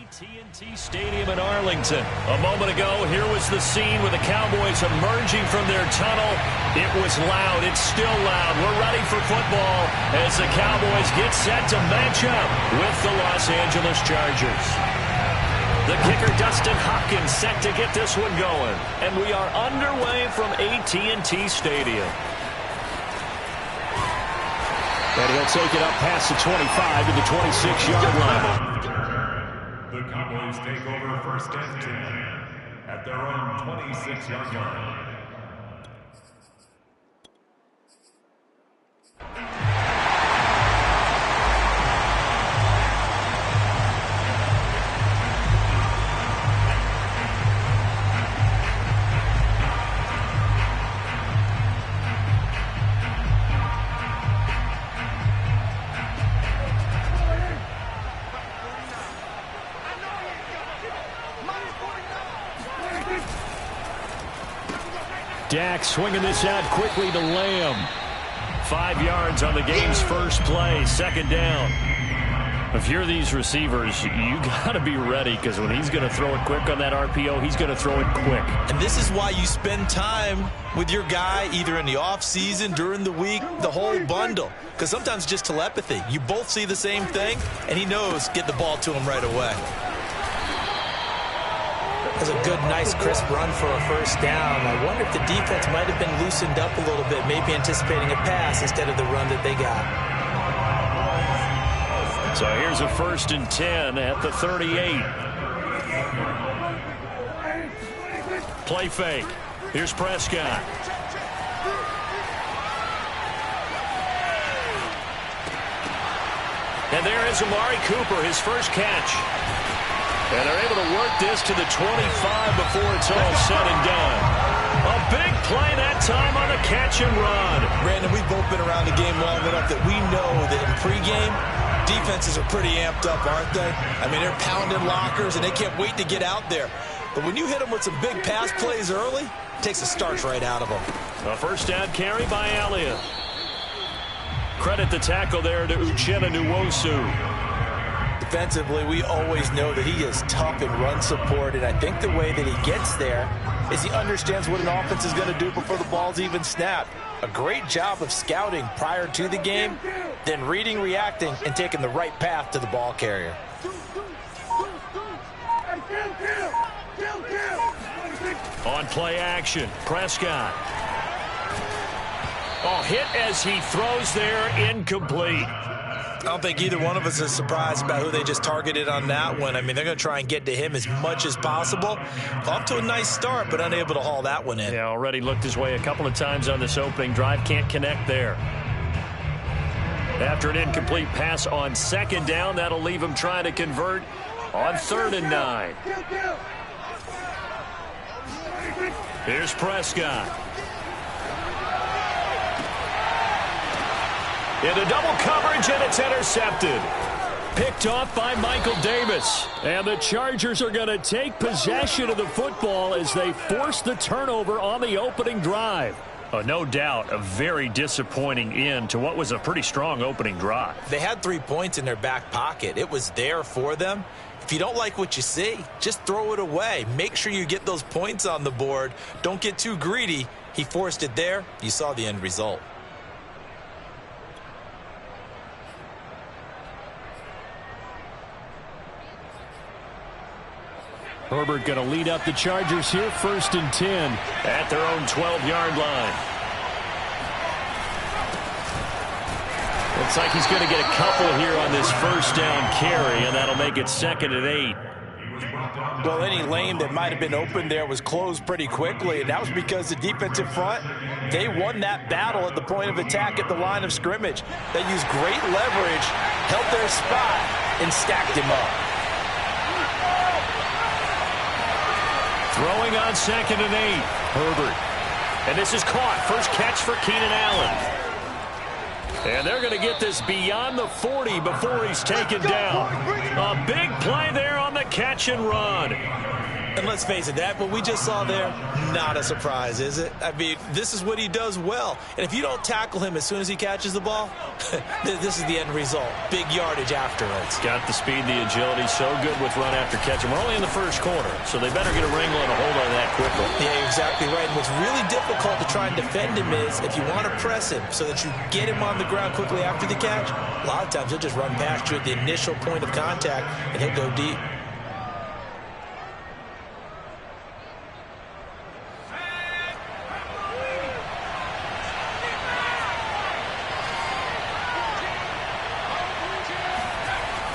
AT&T Stadium in Arlington. A moment ago, here was the scene with the Cowboys emerging from their tunnel. It was loud. It's still loud. We're ready for football as the Cowboys get set to match up with the Los Angeles Chargers. The kicker, Dustin Hopkins, set to get this one going. And we are underway from AT&T Stadium. And he'll take it up past the 25 to the 26-yard line. The Cowboys take over first and 10 at their own 26-yard line. Dak swinging this out quickly to Lamb. 5 yards on the game's first play, second down. If you're these receivers, you got to be ready because when he's going to throw it quick on that RPO, he's going to throw it quick. And this is why you spend time with your guy either in the offseason, during the week, the whole bundle. Because sometimes just telepathy. You both see the same thing, and he knows get the ball to him right away. That's a good, nice, crisp run for a first down. I wonder if the defense might have been loosened up a little bit, maybe anticipating a pass instead of the run that they got. So here's a 1st and 10 at the 38. Play fake. Here's Prescott. And there is Amari Cooper, his first catch. And they're able to work this to the 25 before it's all said and done. A big play that time on the catch and run. Brandon, we've both been around the game long enough that we know that in pregame, defenses are pretty amped up, aren't they? I mean, they're pounding lockers, and they can't wait to get out there. But when you hit them with some big pass plays early, it takes the starch right out of them. A first down carry by Elliott. Credit the tackle there to Uchenna Nwosu. Defensively, we always know that he is tough in run support, and I think the way that he gets there is he understands what an offense is going to do before the ball's even snapped. A great job of scouting prior to the game, then reading, reacting, and taking the right path to the ball carrier. On play action, Prescott. Oh, hit as he throws there, incomplete. I don't think either one of us is surprised about who they just targeted on that one. I mean, they're going to try and get to him as much as possible. Off to a nice start, but unable to haul that one in. Yeah, already looked his way a couple of times on this opening drive. Can't connect there. After an incomplete pass on second down, that'll leave him trying to convert on 3rd and 9. Here's Prescott. Into double coverage, and it's intercepted. Picked off by Michael Davis. And the Chargers are going to take possession of the football as they force the turnover on the opening drive. No doubt a very disappointing end to what was a pretty strong opening drive. They had 3 points in their back pocket. It was there for them. If you don't like what you see, just throw it away. Make sure you get those points on the board. Don't get too greedy. He forced it there. You saw the end result. Herbert going to lead up the Chargers here, 1st and 10 at their own 12-yard line. Looks like he's going to get a couple here on this first down carry, and that'll make it 2nd and 8. Well, any lane that might have been open there was closed pretty quickly, and that was because the defensive front, they won that battle at the point of attack at the line of scrimmage. They used great leverage, held their spot, and stacked him up. Throwing on 2nd and 8, Herbert. And this is caught. First catch for Keenan Allen. And they're going to get this beyond the 40 before he's taken down. A big play there on the catch and run. And let's face it, that what we just saw there, not a surprise, is it? I mean, this is what he does well. And if you don't tackle him as soon as he catches the ball, this is the end result. Big yardage afterwards. Got the speed, the agility, so good with run after catch. And we're only in the first quarter, so they better get a wrangle and a hold on that quickly. Yeah, exactly right. And what's really difficult to try and defend him is if you want to press him so that you get him on the ground quickly after the catch, a lot of times he'll just run past you at the initial point of contact, and he'll go deep.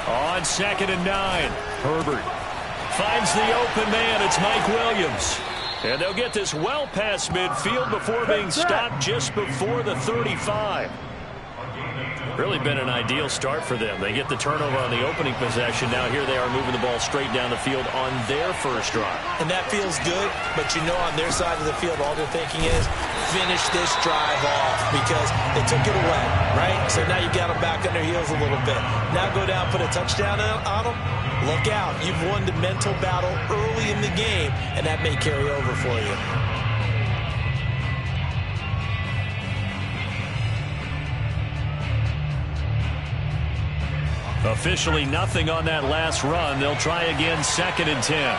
On 2nd and 9, Herbert finds the open man. It's Mike Williams. And they'll get this well past midfield before being stopped just before the 35. Really been an ideal start for them. They get the turnover on the opening possession. Now here they are moving the ball straight down the field on their first drive. And that feels good, but you know on their side of the field all they're thinking is finish this drive off because they took it away, right? So now you got them back on their heels a little bit. Now go down, put a touchdown on them. Look out. You've won the mental battle early in the game, and that may carry over for you. Officially nothing on that last run. They'll try again 2nd and 10.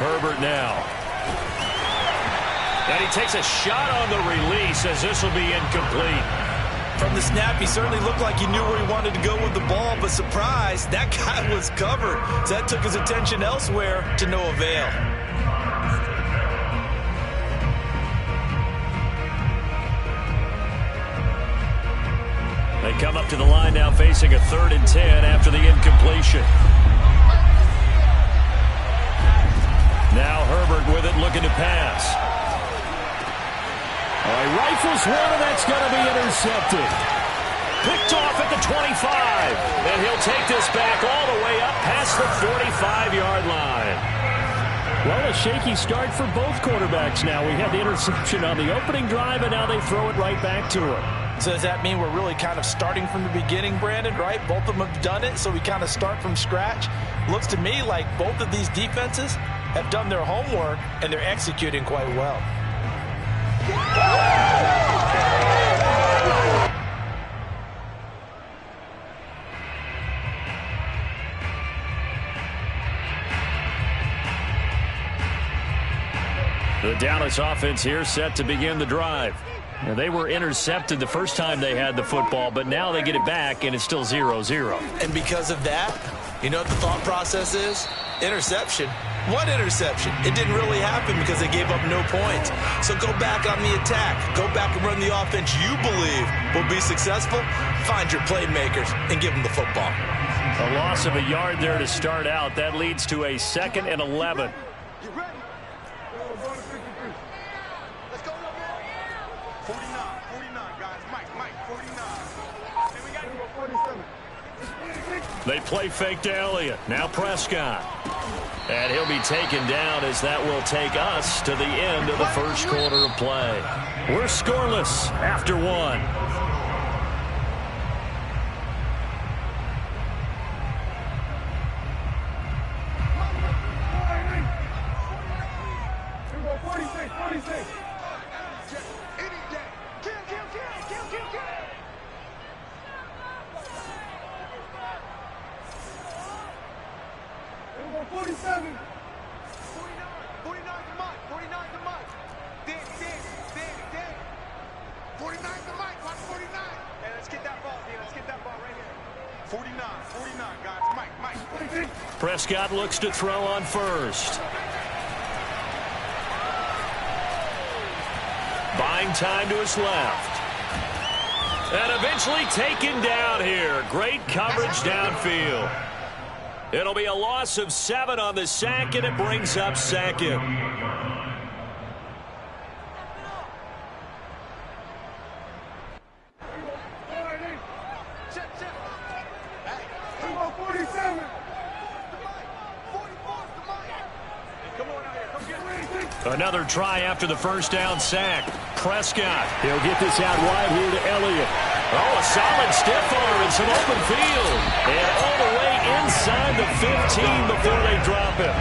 Herbert now. And he takes a shot on the release as this will be incomplete. From the snap, he certainly looked like he knew where he wanted to go with the ball, but surprise, that guy was covered. So that took his attention elsewhere to no avail. They come up to the line now facing a 3rd and 10 after the incompletion. Now Herbert with it looking to pass. He rifles one, and that's going to be intercepted. Picked off at the 25. And he'll take this back all the way up past the 45-yard line. Well, a shaky start for both quarterbacks now. We had the interception on the opening drive, and now they throw it right back to him. So does that mean we're really kind of starting from the beginning, Brandon, right? Both of them have done it, so we kind of start from scratch. Looks to me like both of these defenses have done their homework, and they're executing quite well. The Dallas offense here set to begin the drive. Now, they were intercepted the first time they had the football, but now they get it back, and it's still 0-0. And because of that, you know what the thought process is? Interception. What interception? It didn't really happen because they gave up no points. So go back on the attack. Go back and run the offense you believe will be successful. Find your playmakers and give them the football. A loss of a yard there to start out. That leads to a 2nd and 11. They play fake to Elliott. Now Prescott. And he'll be taken down as that will take us to the end of the first quarter of play. We're scoreless after one. Prescott looks to throw on first. Buying time to his left. And eventually taken down here. Great coverage downfield. It'll be a loss of 7 on the sack, and it brings up 2nd. Another try after the first down sack. Prescott. He'll get this out wide here to Elliott. Oh, a solid stiff arm and some open field. And all the way inside the 15 before they drop him.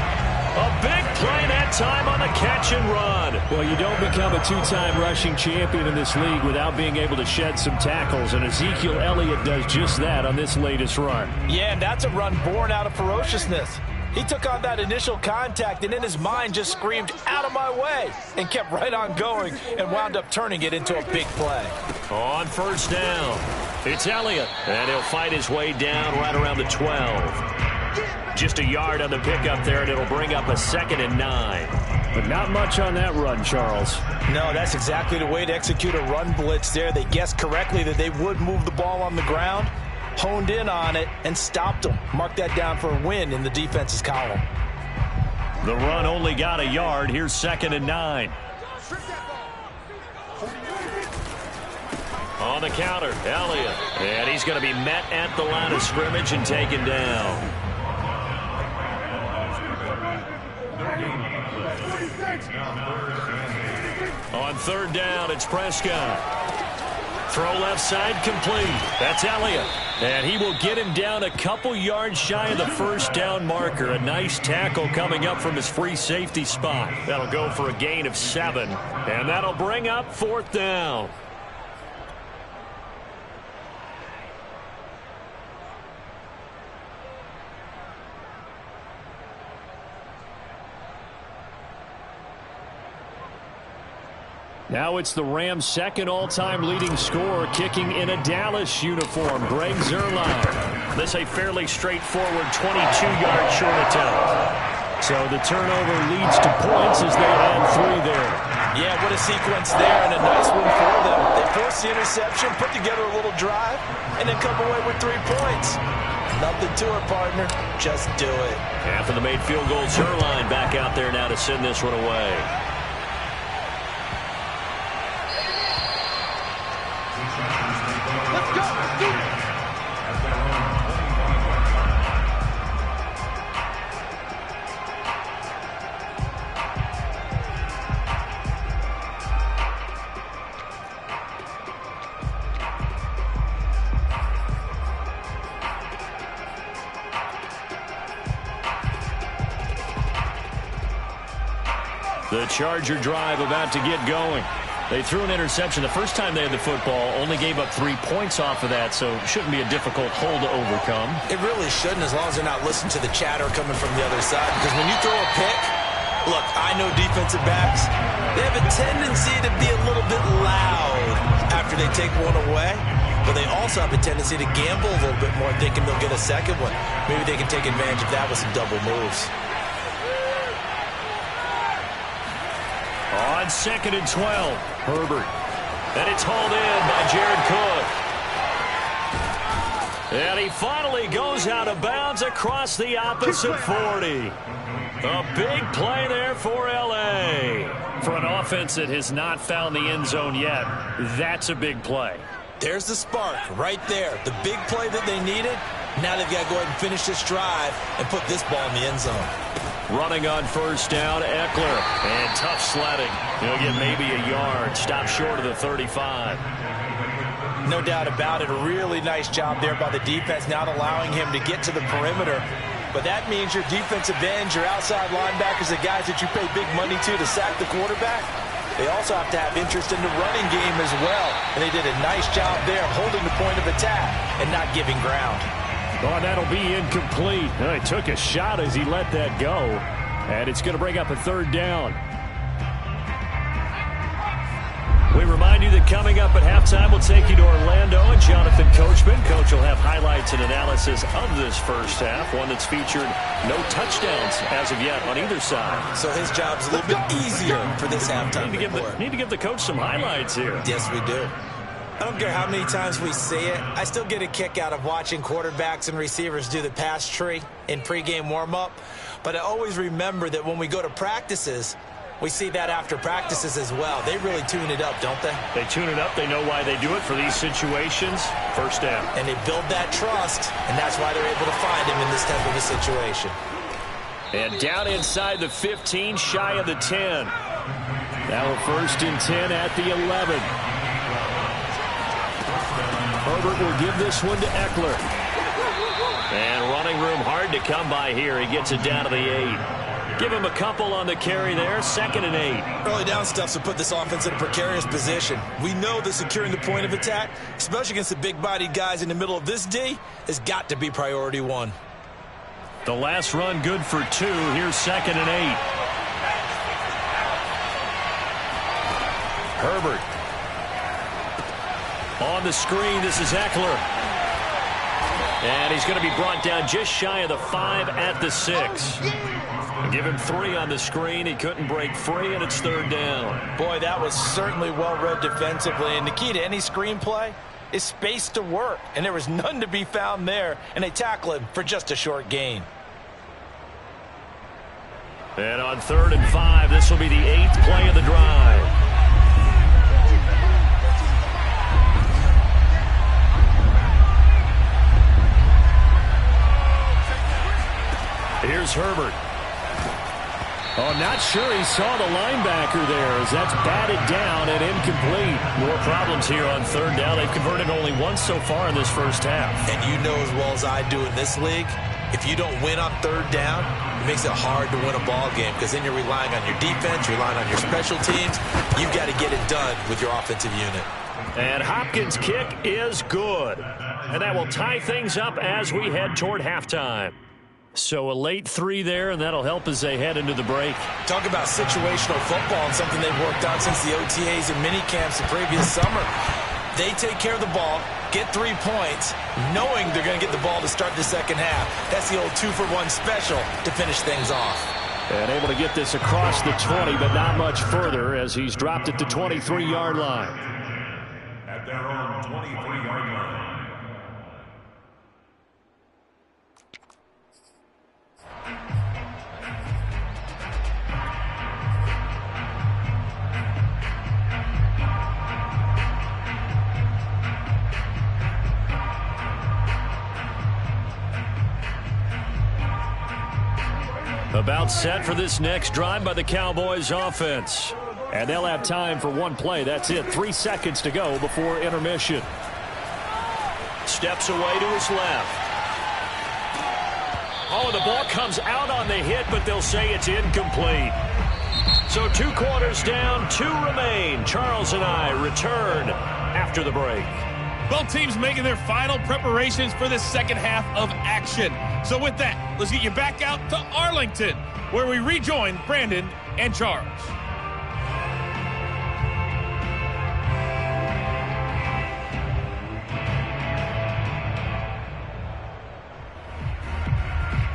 A big play that time on the catch and run. Well, you don't become a two-time rushing champion in this league without being able to shed some tackles, and Ezekiel Elliott does just that on this latest run. Yeah, and that's a run born out of ferociousness. He took on that initial contact and in his mind just screamed, "Out of my way," and kept right on going and wound up turning it into a big play. On first down, it's Elliott, and he'll fight his way down right around the 12. Just a yard on the pickup there, and it'll bring up a 2nd and 9. But not much on that run, Charles. No, that's exactly the way to execute a run blitz there. They guessed correctly that they would move the ball on the ground, honed in on it, and stopped them. Mark that down for a win in the defense's column. The run only got a yard. Here's 2nd and 9. On the counter, Elliott. And he's going to be met at the line of scrimmage and taken down. On third down, it's Prescott. Throw left side complete. That's Elliott. And he will get him down a couple yards shy of the first down marker. A nice tackle coming up from his free safety spot. That'll go for a gain of 7. And that'll bring up 4th down. Now it's the Rams' second all-time leading scorer kicking in a Dallas uniform, Greg Zuerlein. This a fairly straightforward 22-yard short attempt. So the turnover leads to points as they add 3 there. Yeah, what a sequence there, and a nice one for them. They force the interception, put together a little drive, and then come away with 3 points. Nothing to it, partner. Just do it. After the made field goal, Zuerlein back out there now to send this one away. The Charger drive about to get going. They threw an interception the first time they had the football, only gave up 3 points off of that, so it shouldn't be a difficult hole to overcome. It really shouldn't, as long as they're not listening to the chatter coming from the other side. Because when you throw a pick, look, I know defensive backs, they have a tendency to be a little bit loud after they take one away. But they also have a tendency to gamble a little bit more, thinking they'll get a second one. Maybe they can take advantage of that with some double moves. On 2nd and 12, Herbert. And it's hauled in by Jared Cook. And he finally goes out of bounds across the opposite 40. A big play there for L.A. For an offense that has not found the end zone yet, that's a big play. There's the spark right there. The big play that they needed. Now they've got to go ahead and finish this drive and put this ball in the end zone. Running on first down, Eckler. And tough sledding. He'll get maybe a yard. Stop short of the 35. No doubt about it. A really nice job there by the defense, not allowing him to get to the perimeter. But that means your defensive ends, your outside linebackers, the guys that you pay big money to sack the quarterback, they also have to have interest in the running game as well. And they did a nice job there holding the point of attack and not giving ground. Oh, that'll be incomplete. He took a shot as he let that go. And it's going to bring up a 3rd down. We remind you that coming up at halftime, we'll take you to Orlando and Jonathan Coachman. Coach will have highlights and analysis of this first half, one that's featured no touchdowns as of yet on either side. So his job's a little bit easier for this halftime. Need to give the coach some highlights here. Yes, we do. I don't care how many times we see it. I still get a kick out of watching quarterbacks and receivers do the pass tree in pregame warm-up. But I always remember that when we go to practices, we see that after practices as well. They really tune it up, don't they? They tune it up. They know why they do it for these situations. First down. And they build that trust, and that's why they're able to find him in this type of a situation. And down inside the 15, shy of the 10. Now a 1st and 10 at the 11. Herbert will give this one to Eckler. And running room hard to come by here. He gets it down to the 8. Give him a couple on the carry there. 2nd and 8. Early down stuff to put this offense in a precarious position. We know that securing the point of attack, especially against the big-bodied guys in the middle of this D, has got to be priority 1. The last run good for 2. Here's 2nd and 8. Herbert. On the screen, this is Eckler. And he's going to be brought down just shy of the 5 at the 6. Give him 3 on the screen. He couldn't break free, and it's 3rd down. Boy, that was certainly well read defensively. And the key to any screenplay is space to work. And there was none to be found there. And they tackle him for just a short gain. And on 3rd and 5, this will be the 8th play of the drive. Here's Herbert. Oh, not sure he saw the linebacker there as that's batted down and incomplete. More problems here on 3rd down. They've converted only once so far in this first half. And you know as well as I do in this league, if you don't win on 3rd down, it makes it hard to win a ball game because then you're relying on your defense, you're relying on your special teams. You've got to get it done with your offensive unit. And Hopkins' kick is good. And that will tie things up as we head toward halftime. So a late 3 there, and that'll help as they head into the break. Talk about situational football and something they've worked on since the OTAs and minicamps the previous summer. They take care of the ball, get 3 points, knowing they're going to get the ball to start the second half. That's the old 2-for-1 special to finish things off. And able to get this across the 20, but not much further as he's dropped at the 23-yard line. At their own 23-yard line. About set for this next drive by the Cowboys offense. And they'll have time for 1 play. That's it. 3 seconds to go before intermission. Steps away to his left. Oh, the ball comes out on the hit, but they'll say it's incomplete. So 2 quarters down, 2 remain. Charles and I return after the break. Both teams making their final preparations for the second half of action. So with that, let's get you back out to Arlington, where we rejoin Brandon and Charles.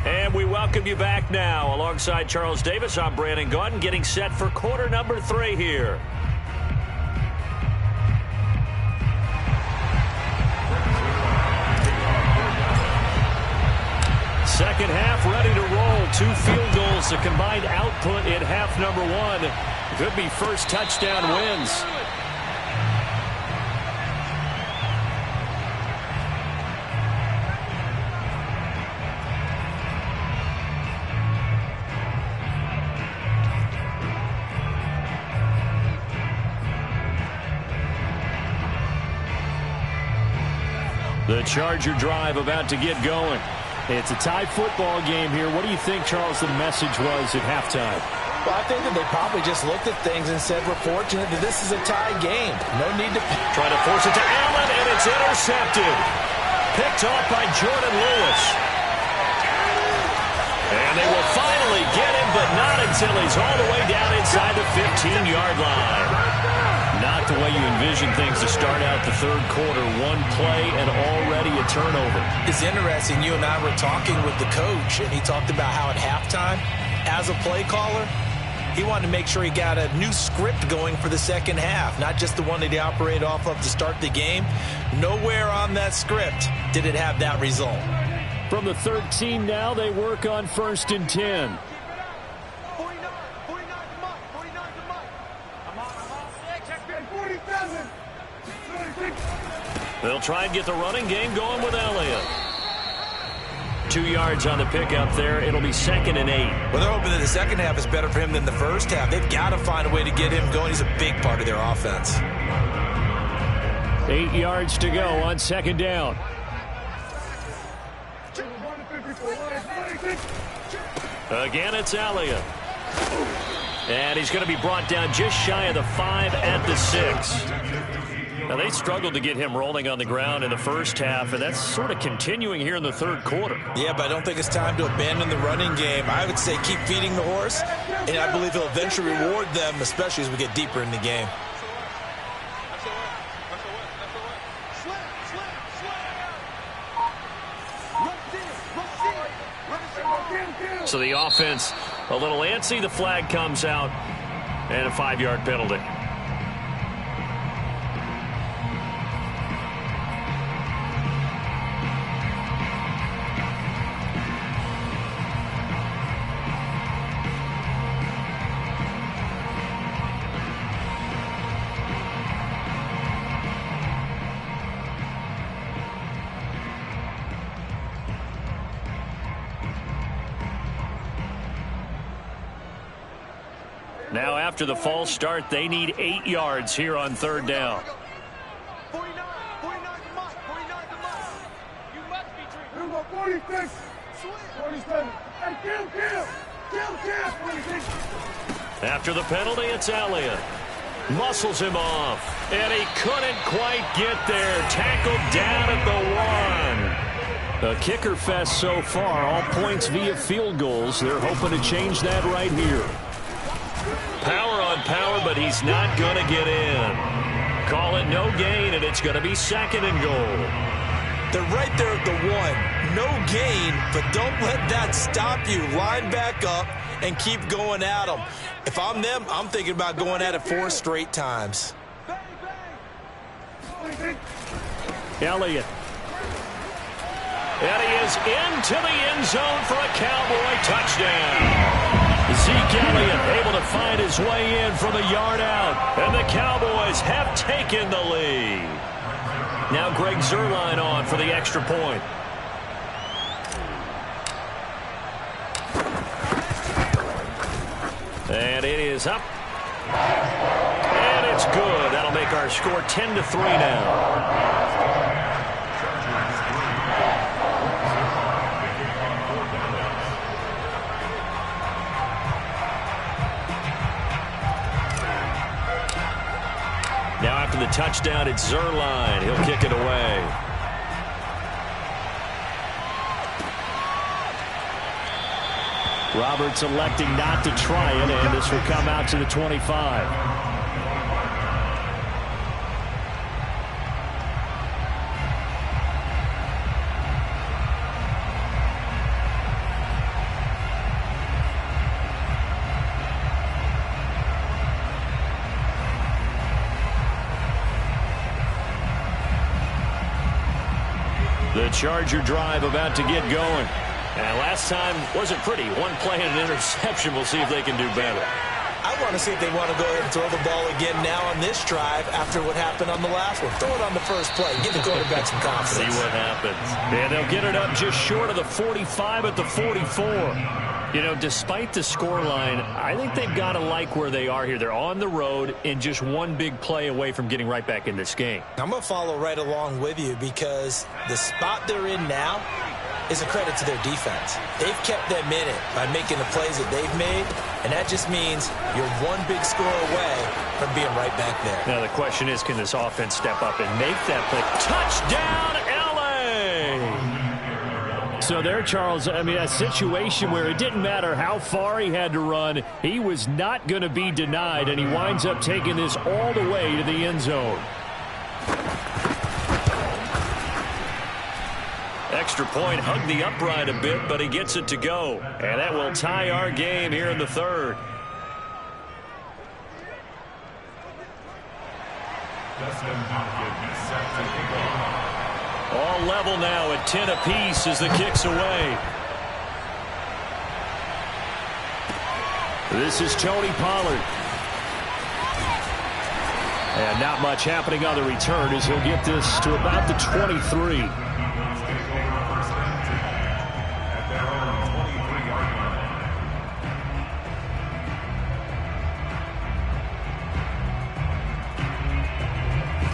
And we welcome you back now. Alongside Charles Davis, I'm Brandon Gaudin, getting set for quarter number 3 here. Second half ready to roll. 2 field goals, the combined output in half number 1. Could be first touchdown wins. The Charger drive about to get going. It's a tie football game here. What do you think, Charles, the message was at halftime? Well, I think that they probably just looked at things and said, we're fortunate that this is a tie game. No need to... Try to force it to Allen, and it's intercepted. Picked off by Jordan Lewis. And they will finally get him, but not until he's all the way down inside the 15-yard line. Not the way you envision things to start out the third quarter. 1 play and already a turnover. It's interesting. You and I were talking with the coach, and he talked about how at halftime, as a play caller, he wanted to make sure he got a new script going for the second half, not just the one that he operated off of to start the game. Nowhere on that script did it have that result. From the 13 now, they work on 1st and 10. They'll try and get the running game going with Elliott. 2 yards on the pickup there. It'll be 2nd and 8. Well, they're hoping that the second half is better for him than the first half. They've got to find a way to get him going. He's a big part of their offense. 8 yards to go on 2nd down. Again, it's Elliott. And he's going to be brought down just shy of the 5 at the 6. Now, they struggled to get him rolling on the ground in the first half, and that's sort of continuing here in the third quarter. Yeah, but I don't think it's time to abandon the running game. I would say keep feeding the horse, and I believe he'll eventually reward them, especially as we get deeper in the game. So the offense a little antsy. The flag comes out, and a 5-yard penalty. Now after the false start, they need 8 yards here on third down. 49 to Mike. 49 to Mike. You must be drinking. 46. 47. Hey, kill. 46. After the penalty, it's Elliott. Muscles him off. And he couldn't quite get there. Tackled down at the 1. A kicker fest so far. All points via field goals. They're hoping to change that right here. Power on power, but he's not going to get in. Call it no gain, and it's going to be 2nd and goal. They're right there at the 1. No gain, but don't let that stop you. Line back up and keep going at them. If I'm them, I'm thinking about going at it 4 straight times. Elliott. And he is into the end zone for a Cowboy touchdown. Zeke Elliott able to find his way in from a yard out. And the Cowboys have taken the lead. Now Greg Zuerlein on for the extra point. And it is up. And it's good. That'll make our score 10-3 now. Now after the touchdown, it's Zuerlein. He'll kick it away. Roberts electing not to try it, and this will come out to the 25. The Charger drive about to get going. And last time wasn't pretty. One play and an interception. We'll see if they can do better. I want to see if they want to go ahead and throw the ball again now on this drive after what happened on the last one. Throw it on the first play. Give the quarterback some confidence. See what happens. And they'll get it up just short of the 45 at the 44. You know, despite the scoreline, I think they've got to like where they are here. They're on the road and just one big play away from getting right back in this game. I'm going to follow right along with you because the spot they're in now is a credit to their defense. They've kept them in it by making the plays that they've made, and that just means you're one big score away from being right back there. Now the question is, can this offense step up and make that play? Touchdown, LA! So there, Charles, I mean, a situation where it didn't matter how far he had to run, he was not going to be denied, and he winds up taking this all the way to the end zone. Extra point, hugged the upright a bit, but he gets it to go. And that will tie our game here in the third. All level now at 10 apiece as the kick's away. This is Tony Pollard. And not much happening on the return as he'll get this to about the 23.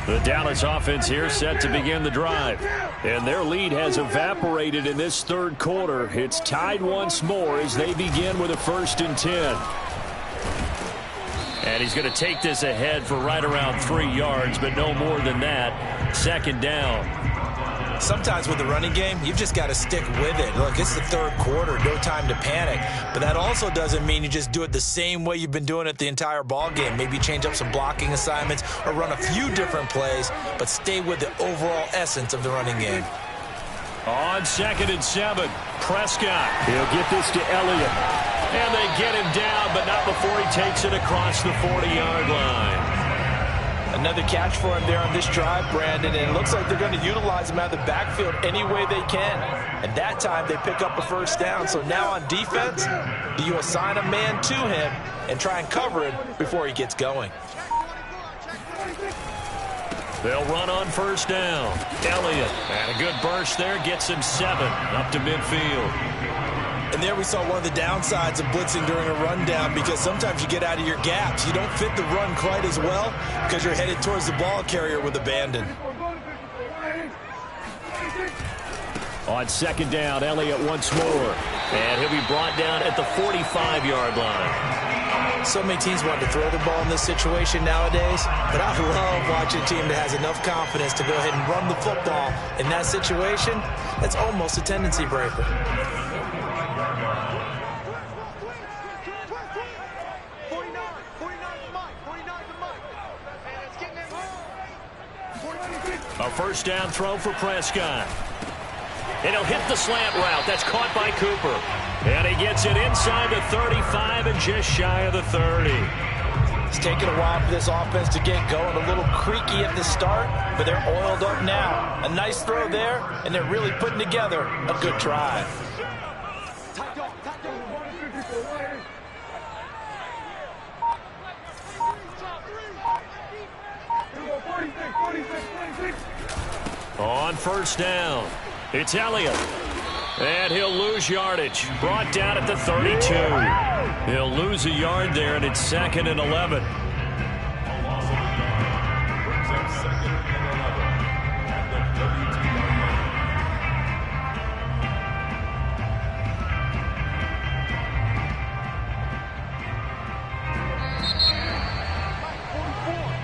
The Dallas offense here set to begin the drive. And their lead has evaporated in this third quarter. It's tied once more as they begin with a 1st and 10. And he's going to take this ahead for right around 3 yards, but no more than that. 2nd down. Sometimes with the running game, you've just got to stick with it. Look, it's the third quarter, no time to panic. But that also doesn't mean you just do it the same way you've been doing it the entire ball game. Maybe change up some blocking assignments or run a few different plays, but stay with the overall essence of the running game. On 2nd and 7, Prescott. He'll get this to Elliott. And they get him down, but not before he takes it across the 40-yard line. Another catch for him there on this drive, Brandon, and it looks like they're going to utilize him out of the backfield any way they can. And that time they pick up a 1st down. So now on defense, do you assign a man to him and try and cover him before he gets going? They'll run on 1st down. Elliott, and a good burst there, gets him 7 up to midfield. And there we saw one of the downsides of blitzing during a rundown, because sometimes you get out of your gaps. You don't fit the run quite as well because you're headed towards the ball carrier with abandon. On 2nd down, Elliott once more. And he'll be brought down at the 45-yard line. So many teams want to throw the ball in this situation nowadays, but I love watching a team that has enough confidence to go ahead and run the football. In that situation, that's almost a tendency breaker. A 1st down throw for Prescott. And he'll hit the slant route. That's caught by Cooper. And he gets it inside the 35 and just shy of the 30. It's taken a while for this offense to get going. A little creaky at the start, but they're oiled up now. A nice throw there, and they're really putting together a good drive. On 1st down, it's Elliott. And he'll lose yardage. Brought down at the 32. He'll lose a yard there, and it's 2nd and 11.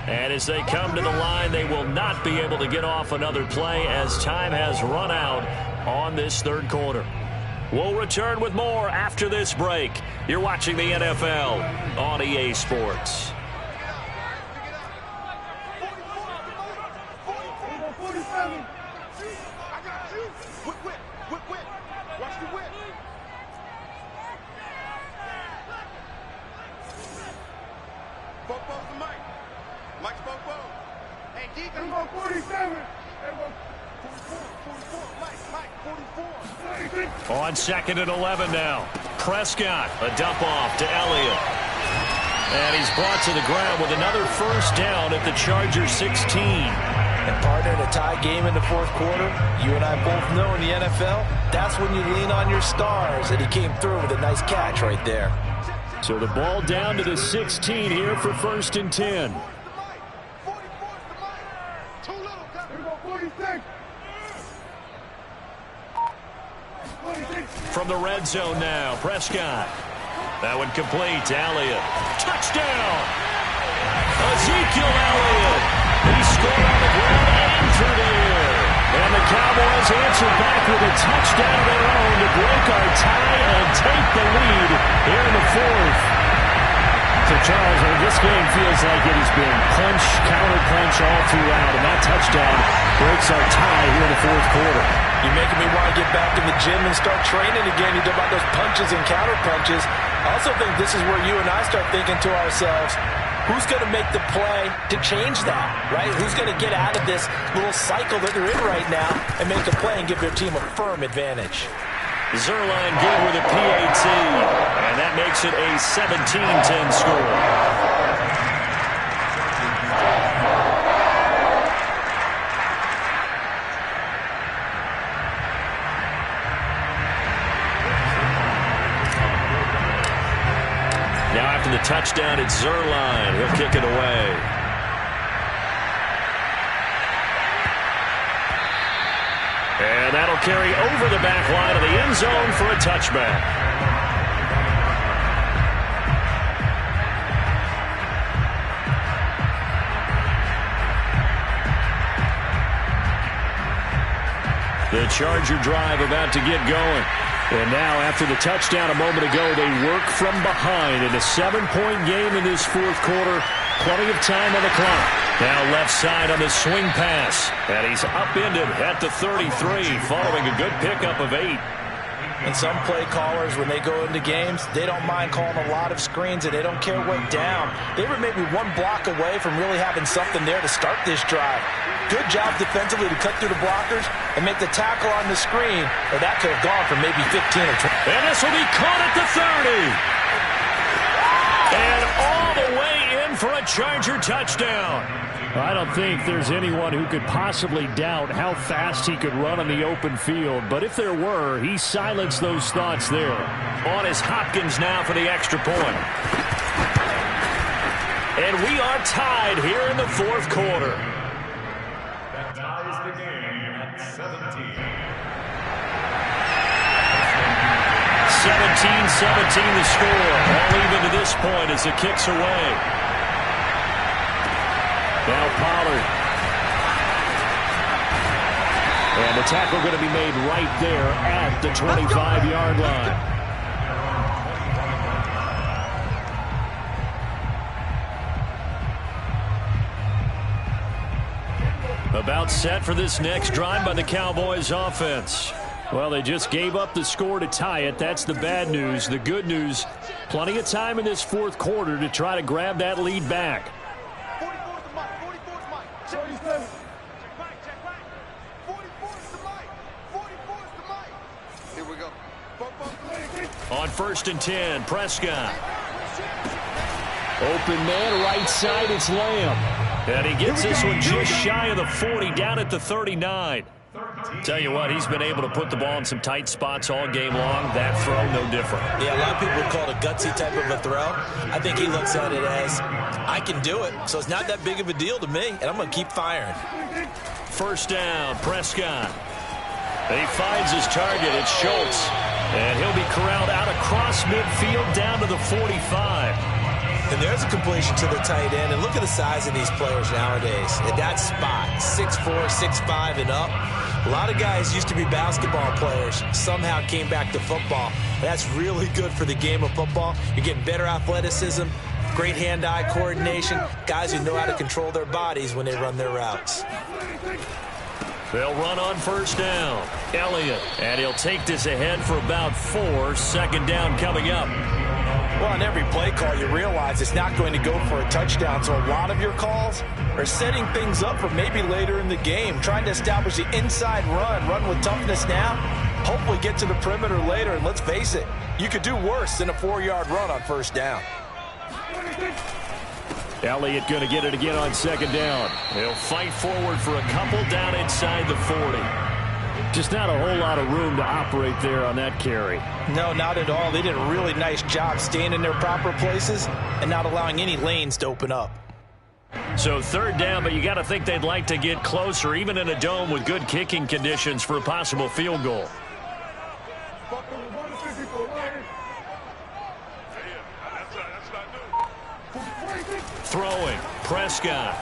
And as they come to the line, they will not be able to get off another play as time has run out on this third quarter. We'll return with more after this break. You're watching the NFL on EA Sports. On 2nd and 11 now. Prescott, a dump off to Elliott. And he's brought to the ground with another 1st down at the Charger 16. And partner, in a tie game in the 4th quarter, you and I both know in the NFL, that's when you lean on your stars. And he came through with a nice catch right there. So the ball down to the 16 here for 1st and 10. From the red zone now, Prescott. That one complete to Elliott. Touchdown! Ezekiel Elliott. He scored on the ground and through the air. And the Cowboys answer back with a touchdown of their own to break our tie and take the lead here in the 4th. So, Charles, this game feels like it has been punch, counter-punch all throughout, and that touchdown breaks our tie here in the 4th quarter. You're making me want to get back in the gym and start training again. You talk about those punches and counter-punches. I also think this is where you and I start thinking to ourselves, who's going to make the play to change that, right? Who's going to get out of this little cycle that they're in right now and make a play and give their team a firm advantage? Zerline good with a PAT, and that makes it a 17-10 score. Now after the touchdown, it's Zerline. He'll kick it away. And that'll carry over the back line of the end zone for a touchback. The Charger drive about to get going. And now, after the touchdown a moment ago, they work from behind in a 7-point game in this fourth quarter. Plenty of time on the clock. Now left side on the swing pass. And he's upended at the 33, following a good pickup of 8. And some play callers, when they go into games, they don't mind calling a lot of screens, and they don't care what down. They were maybe one block away from really having something there to start this drive. Good job defensively to cut through the blockers and make the tackle on the screen, or that could have gone for maybe 15 or 20. And this will be caught at the 30. And all the way in for a Charger touchdown. I don't think there's anyone who could possibly doubt how fast he could run on the open field. But if there were, he silenced those thoughts there. On is Hopkins now for the extra point. And we are tied here in the fourth quarter. That ties the game at 17. 17-17 the score. All even to this point as the kick's away. Now Pollard. And the tackle going to be made right there at the 25-yard line. About set for this next drive by the Cowboys offense. Well, they just gave up the score to tie it. That's the bad news. The good news, plenty of time in this fourth quarter to try to grab that lead back. On 1st and 10, Prescott. Open man, right side, it's Lamb. And he gets this one just shy of the 40, down at the 39. Tell you what, he's been able to put the ball in some tight spots all game long. That throw, no different. Yeah, a lot of people would call it a gutsy type of a throw. I think he looks at it as, I can do it, so it's not that big of a deal to me, and I'm going to keep firing. First down, Prescott. He finds his target. It's Schultz. And he'll be corralled out across midfield down to the 45. And there's a completion to the tight end. And look at the size of these players nowadays. At that spot, 6'4", 6'5", and up. A lot of guys used to be basketball players, somehow came back to football. And that's really good for the game of football. You're getting better athleticism, great hand-eye coordination, guys who know how to control their bodies when they run their routes. They'll run on first down. Elliott. And he'll take this ahead for about 4. Second down coming up. Well, on every play call, you realize it's not going to go for a touchdown. So a lot of your calls are setting things up for maybe later in the game, trying to establish the inside run with toughness now, hopefully get to the perimeter later. And let's face it, you could do worse than a 4-yard run on first down. Elliott going to get it again on second down. He'll fight forward for a couple down inside the 40. Just not a whole lot of room to operate there on that carry. No, not at all. They did a really nice job staying in their proper places and not allowing any lanes to open up. So third down, but you got to think they'd like to get closer, even in a dome with good kicking conditions for a possible field goal. Throwing, Prescott.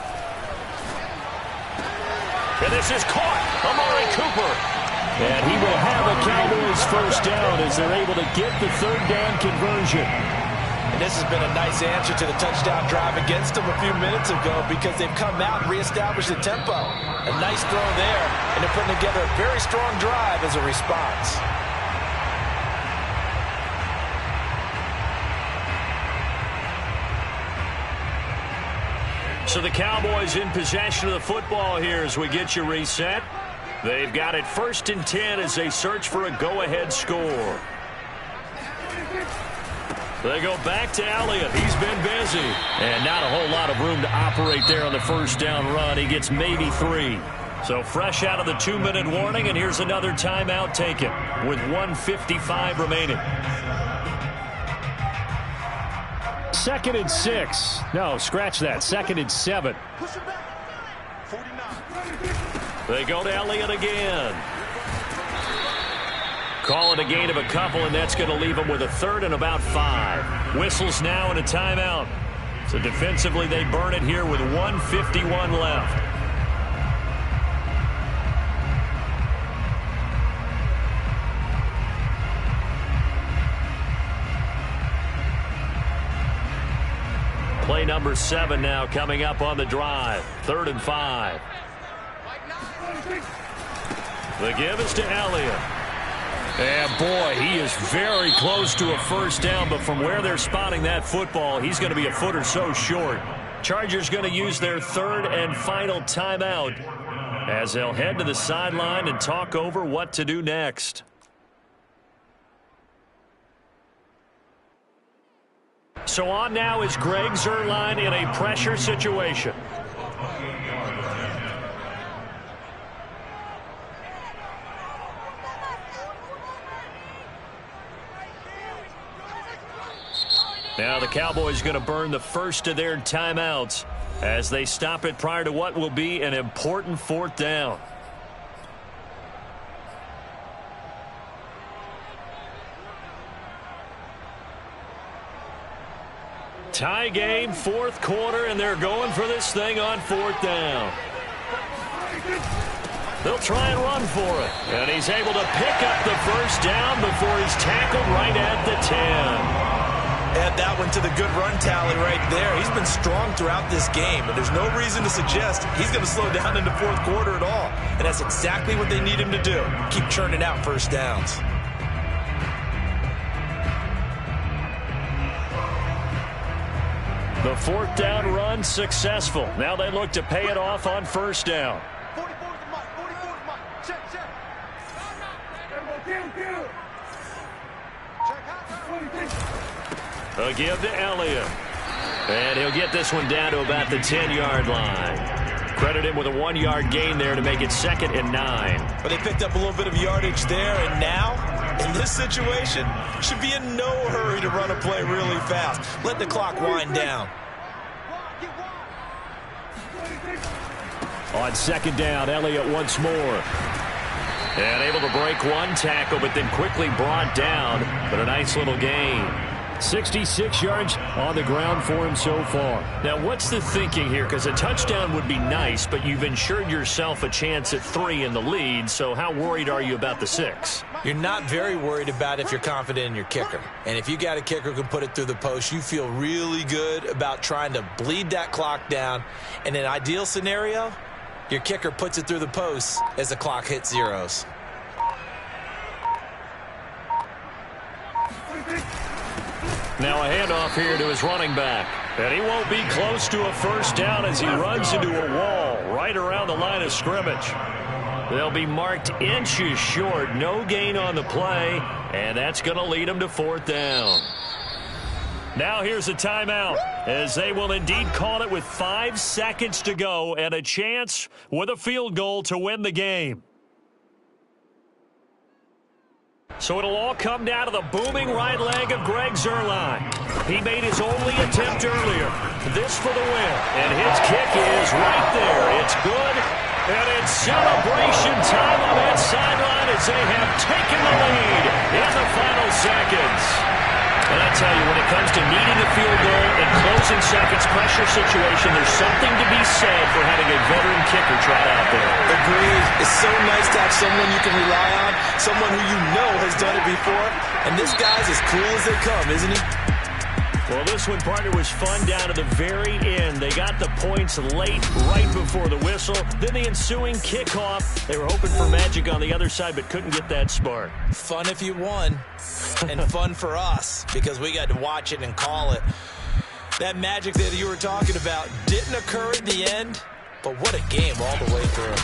And this is caught, Amari Cooper. And he will have a Cowboys first down as they're able to get the third down conversion. And this has been a nice answer to the touchdown drive against them a few minutes ago because they've come out and reestablished the tempo. A nice throw there, and they're putting together a very strong drive as a response. So the Cowboys in possession of the football here as we get you reset. They've got it 1st and 10 as they search for a go-ahead score. They go back to Elliott. He's been busy. And not a whole lot of room to operate there on the first down run. He gets maybe 3. So fresh out of the 2-minute warning, and here's another timeout taken with 1:55 remaining. 2nd and 6. No, scratch that. 2nd and 7. They go to Elliott again. Call it a gain of a couple, and that's going to leave them with a third and about 5. Whistles now and a timeout. So defensively, they burn it here with 1:51 left. Play number 7 now coming up on the drive. 3rd and 5. The give is to Elliott. And boy, he is very close to a first down, but from where they're spotting that football, he's going to be a foot or so short. Chargers going to use their 3rd and final timeout as they'll head to the sideline and talk over what to do next. So on now is Greg Zuerlein in a pressure situation. Now the Cowboys going to burn the first of their timeouts as they stop it prior to what will be an important 4th down. Tie game, 4th quarter, and they're going for this thing on 4th down. They'll try and run for it. And he's able to pick up the first down before he's tackled right at the 10. Add that one to the good run tally right there. He's been strong throughout this game, and there's no reason to suggest he's going to slow down in the 4th quarter at all. And that's exactly what they need him to do. Keep churning out first downs. The 4th down run successful. Now they look to pay it off on first down. 44 to Mike. 44 to Mike. Check. A give to Elliott. And he'll get this one down to about the 10-yard line. Credit him with a 1-yard gain there to make it 2nd and 9. But they picked up a little bit of yardage there, and now, in this situation, should be in no hurry to run a play really fast. Let the clock wind down. On 2nd down, Elliott once more. And able to break one tackle, but then quickly brought down. But a nice little gain. 66 yards on the ground for him so far. Now, what's the thinking here? Because a touchdown would be nice, but you've ensured yourself a chance at 3 in the lead, so how worried are you about the 6? You're not very worried about if you're confident in your kicker. And if you got a kicker who can put it through the post, you feel really good about trying to bleed that clock down. In an ideal scenario, your kicker puts it through the post as the clock hits zeros. Now a handoff here to his running back. And he won't be close to a first down as he runs into a wall right around the line of scrimmage. They'll be marked inches short. No gain on the play. And that's going to lead him to 4th down. Now here's a timeout as they will indeed call it with 5 seconds to go and a chance with a field goal to win the game. So it'll all come down to the booming right leg of Greg Zuerlein. He made his only attempt earlier. This for the win. And his kick is right there. It's good. And it's celebration time on that sideline as they have taken the lead in the final seconds. And I tell you, when it comes to needing a field goal in closing seconds pressure situation, there's something to be said for having a veteran kicker trot out there. Agreed. It's so nice to have someone you can rely on, someone who you know has done it before. And this guy's as cool as they come, isn't he? Well, this one, partner, was fun down to the very end. They got the points late, right before the whistle. Then the ensuing kickoff. They were hoping for magic on the other side, but couldn't get that spark. Fun if you won, and fun for us, because we got to watch it and call it. That magic that you were talking about didn't occur at the end, but what a game all the way through.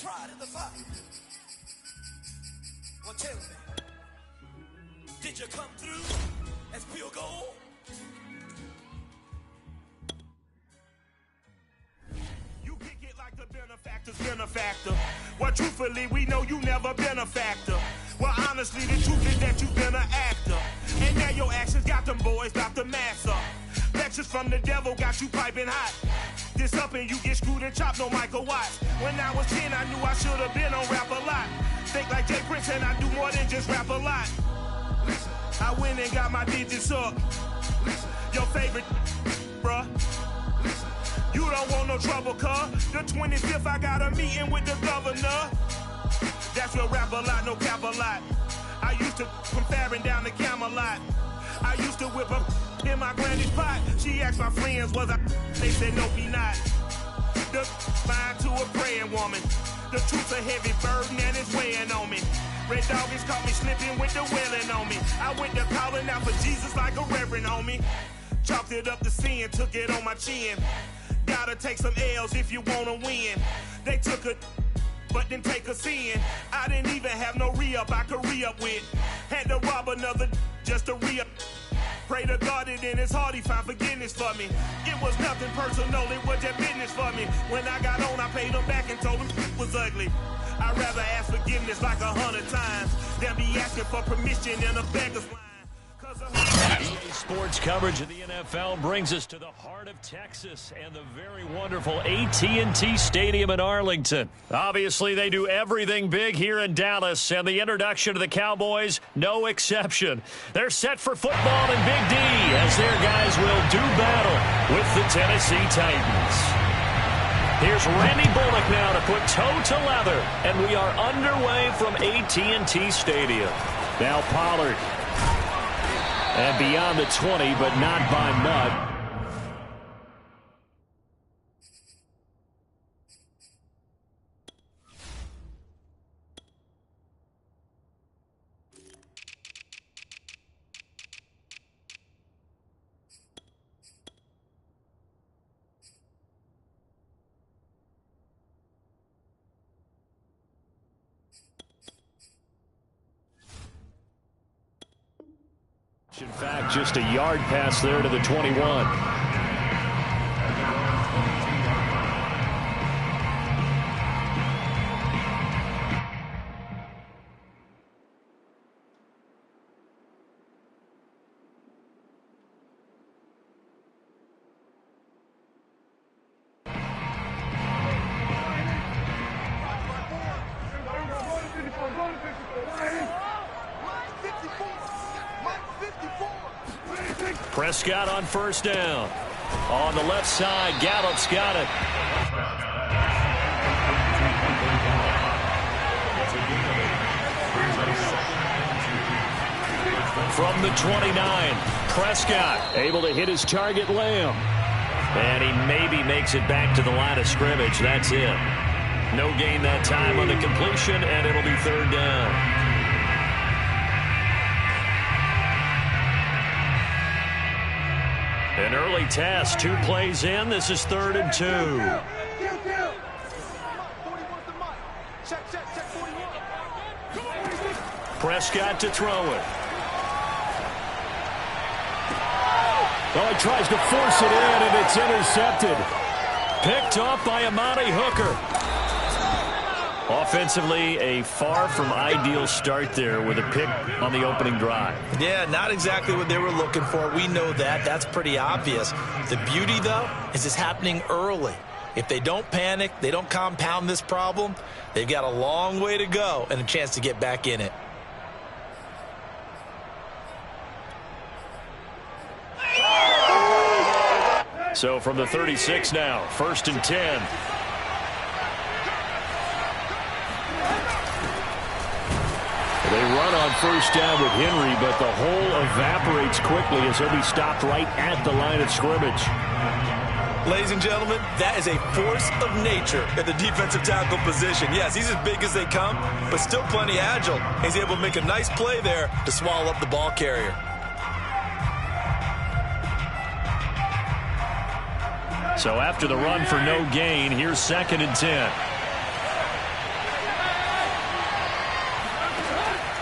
pride in the fight. Well, tell me, did you come through as pure gold? You kick it like the benefactor's benefactor. Well, truthfully, we know you never been a factor. Well, honestly, the truth is that you've been an actor. And now your actions got them boys about to mass up. Lectures from the devil got you piping hot. This up and you get screwed and chopped, no Michael Watts. When I was 10, I knew I should have been on rap a lot. Think like Jay Prince and I do more than just rap a lot. Listen, I went and got my digits up. Listen, your favorite, bruh. Listen, you don't want no trouble, cuz. The 25th, I got a meeting with the governor. That's real rap a lot, no cap a lot. I used to from Farron down to Camelot. I used to whip up in my granny's pot. She asked my friends, was I? They said, no, be not. The line to a praying woman. The truth's a heavy burden and it's weighing on me. Red Doggies caught me slipping with the wailing on me. I went to calling out for Jesus like a reverend on me. Chalked it up to sin, took it on my chin. Gotta take some L's if you wanna win. They took a but then take a sin. I didn't even have no re-up I could re-up with. Had to rob another just to re-up. Pray to God that in his heart he found forgiveness for me. It was nothing personal, it was just business for me. When I got on, I paid him back and told him it was ugly. I'd rather ask forgiveness like 100 times than be asking for permission in a beggar's line. EA Sports coverage of the NFL brings us to the heart of Texas and the very wonderful AT&T Stadium in Arlington. Obviously, they do everything big here in Dallas, and the introduction to the Cowboys, no exception. They're set for football in Big D as their guys will do battle with the Tennessee Titans. Here's Randy Bullock now to put toe to leather, and we are underway from AT&T Stadium. Now Pollard. And beyond the 20, but not by much. In fact, just a yard pass there to the 21. Prescott on first down. On the left side, Gallup's got it. From the 29, Prescott able to hit his target, Lamb. And he maybe makes it back to the line of scrimmage. That's it. No gain that time on the completion, and it'll be third down. An early test, 2 plays in. This is 3rd and 2. Prescott to throw it. Oh, he tries to force it in, and it's intercepted. Picked off by Amani Hooker. Offensively, a far from ideal start there with a pick on the opening drive. Yeah, not exactly what they were looking for. We know that. That's pretty obvious. The beauty, though, is it's happening early. If they don't panic, they don't compound this problem, they've got a long way to go and a chance to get back in it. So from the 36 now, 1st and 10. They run on first down with Henry, but the hole evaporates quickly as he'll be stopped right at the line of scrimmage. Ladies and gentlemen, that is a force of nature at the defensive tackle position. Yes, he's as big as they come, but still plenty agile. He's able to make a nice play there to swallow up the ball carrier. So after the run for no gain, here's 2nd and 10.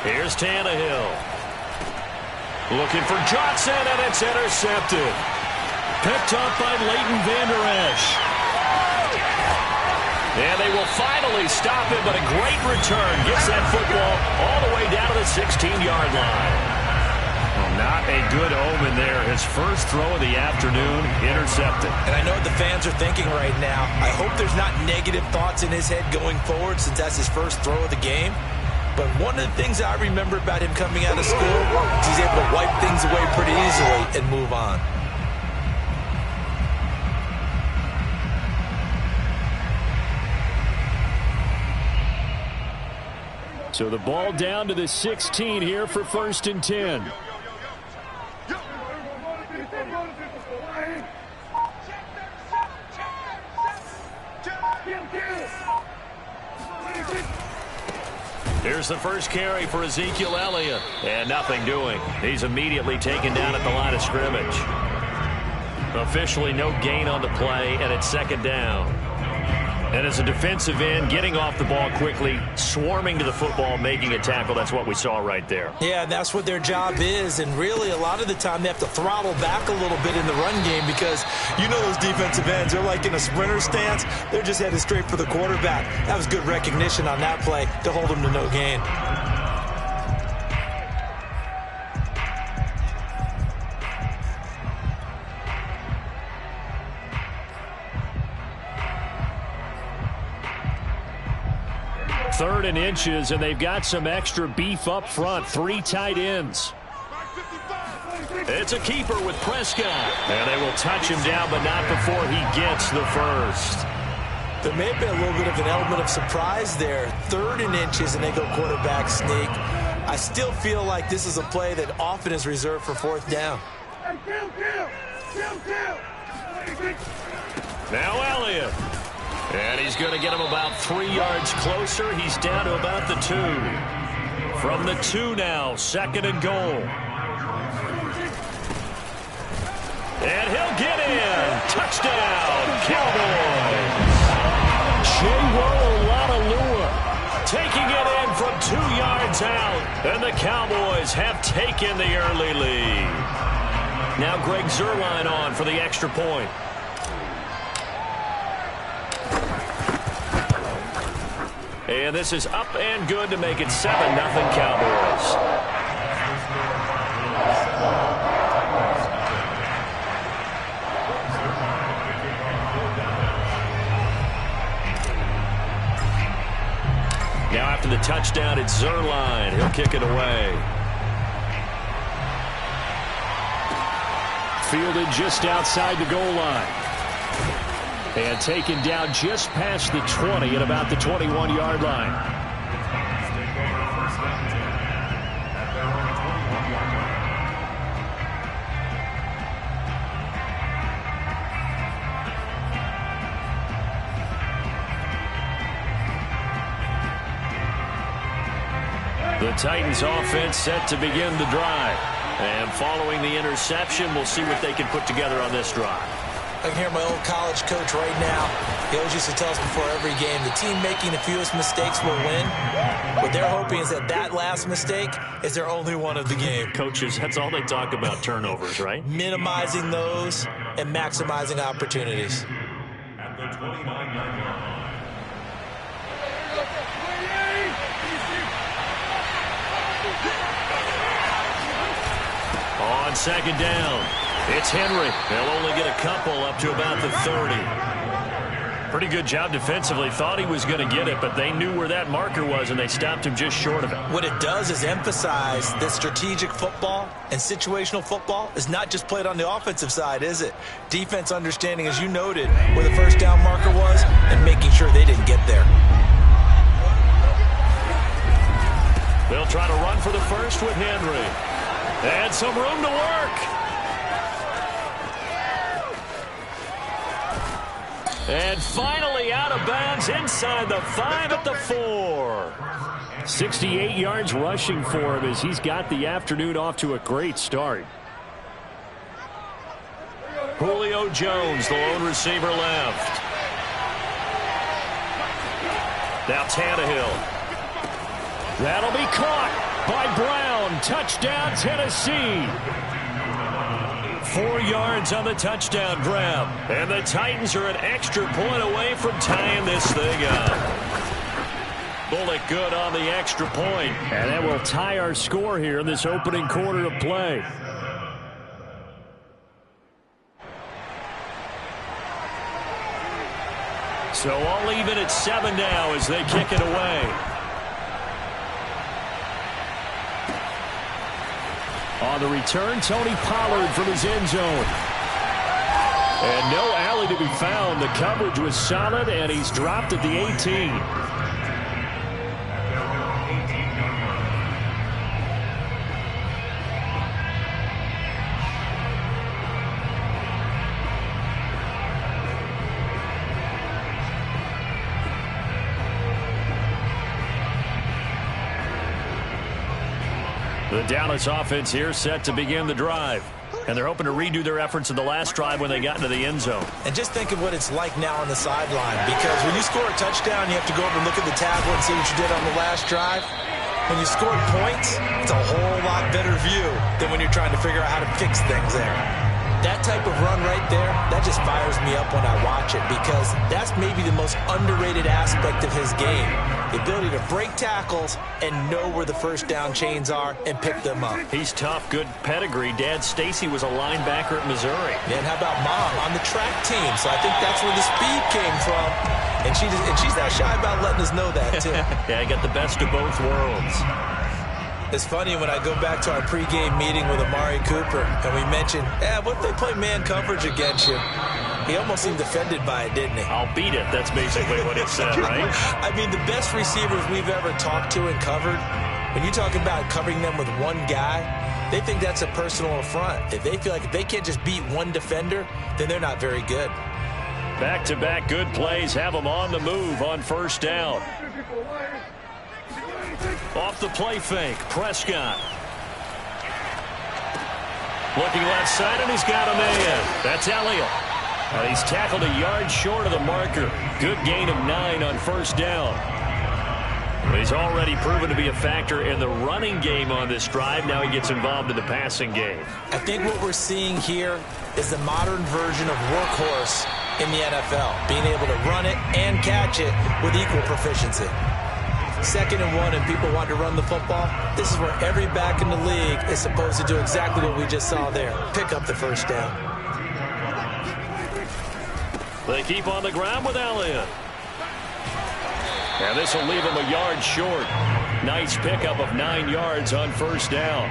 Here's Tannehill. Looking for Johnson, and it's intercepted. Picked up by Leighton Vander Esch. And they will finally stop him, but a great return. Gets that football all the way down to the 16-yard line. Well, not a good omen there. His first throw of the afternoon, intercepted. And I know what the fans are thinking right now. I hope there's not negative thoughts in his head going forward since that's his first throw of the game. But one of the things I remember about him coming out of school is he's able to wipe things away pretty easily and move on. So the ball down to the 16 here for 1st and 10. Here's the first carry for Ezekiel Elliott. And nothing doing. He's immediately taken down at the line of scrimmage. Officially no gain on the play, and it's 2nd down. And as a defensive end, getting off the ball quickly, swarming to the football, making a tackle, that's what we saw right there. Yeah, that's what their job is. And really, a lot of the time, they have to throttle back a little bit in the run game because you know those defensive ends, they're like in a sprinter stance. They're just headed straight for the quarterback. That was good recognition on that play to hold them to no gain. Third and inches, and they've got some extra beef up front. 3 tight ends. It's a keeper with Prescott. And they will touch him down, but not before he gets the first. There may have been a little bit of an element of surprise there. 3rd and inches, and they go quarterback sneak. I still feel like this is a play that often is reserved for 4th down. Now Elliott. And he's going to get him about 3 yards closer. He's down to about the 2. From the 2 now, 2nd and goal. And he'll get in. Touchdown, Cowboys. J-Ro-Lalua taking it in from 2 yards out. And the Cowboys have taken the early lead. Now Greg Zuerlein on for the extra point. And this is up and good to make it 7-0 Cowboys. Now after the touchdown, it's Zuerlein. He'll kick it away. Fielded just outside the goal line. And taken down just past the 20 at about the 21-yard line. The Titans offense set to begin the drive. And following the interception, we'll see what they can put together on this drive. I can hear my old college coach right now. He always used to tell us before every game, the team making the fewest mistakes will win. What they're hoping is that last mistake is their only one of the game. Coaches, that's all they talk about, turnovers, right? Minimizing those and maximizing opportunities. At the 29-yard line. On 2nd down, it's Henry. They'll only get a couple up to about the 30. Pretty good job defensively. Thought he was going to get it, but they knew where that marker was, and they stopped him just short of it. What it does is emphasize that strategic football and situational football is not just played on the offensive side, is it? Defense understanding, as you noted, where the first down marker was and making sure they didn't get there. They'll try to run for the first with Henry. And some room to work. And finally out of bounds inside the 5 at the 4. 68 yards rushing for him as he's got the afternoon off to a great start. Julio Jones, the lone receiver left. Now Tannehill. That'll be caught. by Brown. Touchdown, Tennessee. 4 yards on the touchdown grab. And the Titans are an extra point away from tying this thing up. Bullock good on the extra point. And that will tie our score here in this opening quarter of play. So all even at 7 now as they kick it away. On the return, Tony Pollard from his end zone. And no alley to be found. The coverage was solid, and he's dropped at the 18. The Dallas offense here set to begin the drive. And they're hoping to redo their efforts in the last drive when they got into the end zone. And just think of what it's like now on the sideline. Because when you score a touchdown, you have to go over and look at the tablet and see what you did on the last drive. When you scored points, it's a whole lot better view than when you're trying to figure out how to fix things there. That type of run right there, that just fires me up when I watch it because that's maybe the most underrated aspect of his game. The ability to break tackles and know where the first down chains are and pick them up. He's tough, good pedigree. Dad Stacy was a linebacker at Missouri. And how about Mom on the track team? So I think that's where the speed came from. And she's not shy about letting us know that, too. Yeah, I got the best of both worlds. It's funny when I go back to our pregame meeting with Amari Cooper and we mentioned, what if they play man coverage against you? He almost seemed offended by it, didn't he? I'll beat it. That's basically what it said, right? I mean, the best receivers we've ever talked to and covered, when you talk about covering them with one guy, they think that's a personal affront. If they feel like if they can't just beat one defender, then they're not very good. Back-to-back good plays have them on the move on first down. Off the play fake, Prescott. Looking left side, and he's got a man. That's Elliott. And he's tackled a yard short of the marker. Good gain of 9 on first down. But he's already proven to be a factor in the running game on this drive. Now he gets involved in the passing game. I think what we're seeing here is the modern version of workhorse in the NFL. Being able to run it and catch it with equal proficiency. 2nd and 1 and people want to run the football. This is where every back in the league is supposed to do exactly what we just saw there. Pick up the first down. They keep on the ground with Elliott. And this will leave him a yard short. Nice pickup of 9 yards on first down.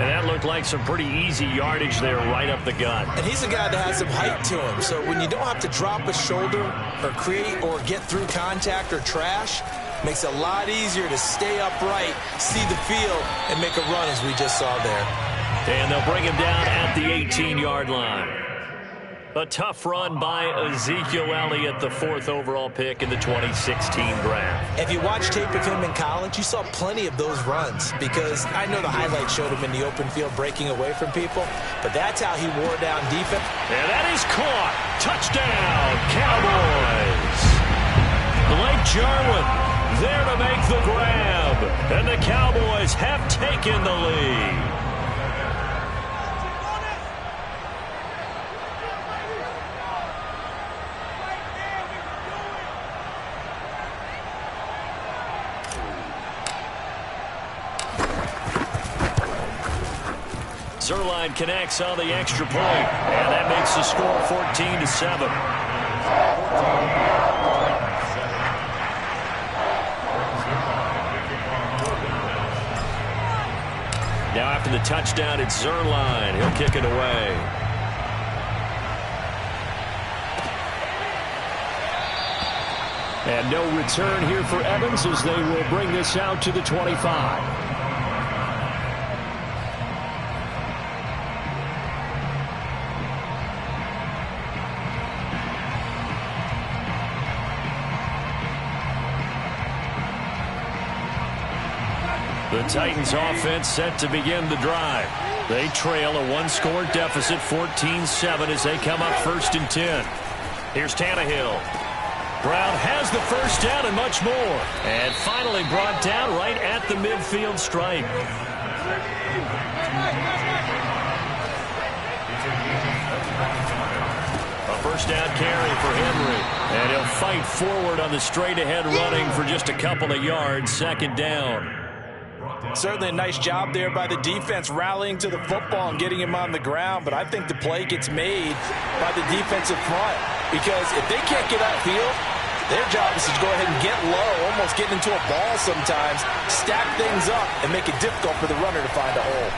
And that looked like some pretty easy yardage there right up the gut. And he's a guy that has some height to him. So when you don't have to drop a shoulder or create or get through contact or trash, makes it a lot easier to stay upright, see the field, and make a run as we just saw there. And they'll bring him down at the 18-yard line. A tough run by Ezekiel Elliott, the 4th overall pick in the 2016 draft. If you watch tape of him in college, you saw plenty of those runs because I know the highlights showed him in the open field breaking away from people, but that's how he wore down defense. And that is caught. Touchdown, Cowboys. Blake Jarwin there to make the grab, and the Cowboys have taken the lead. Zerline connects on the extra point, and that makes the score 14-7. Now after the touchdown, it's Zerline. He'll kick it away. And no return here for Evans as they will bring this out to the 25. The Titans offense set to begin the drive. They trail a one-score deficit, 14-7, as they come up 1st and 10. Here's Tannehill. Brown has was the first down and much more. And finally brought down right at the midfield stripe. A first down carry for Henry. And he'll fight forward on the straight-ahead running for just a couple of yards. Second down. Certainly a nice job there by the defense rallying to the football and getting him on the ground, but I think the play gets made by the defensive front because if they can't get upfield, their job is to go ahead and get low, almost getting into a ball sometimes, stack things up, and make it difficult for the runner to find a hole.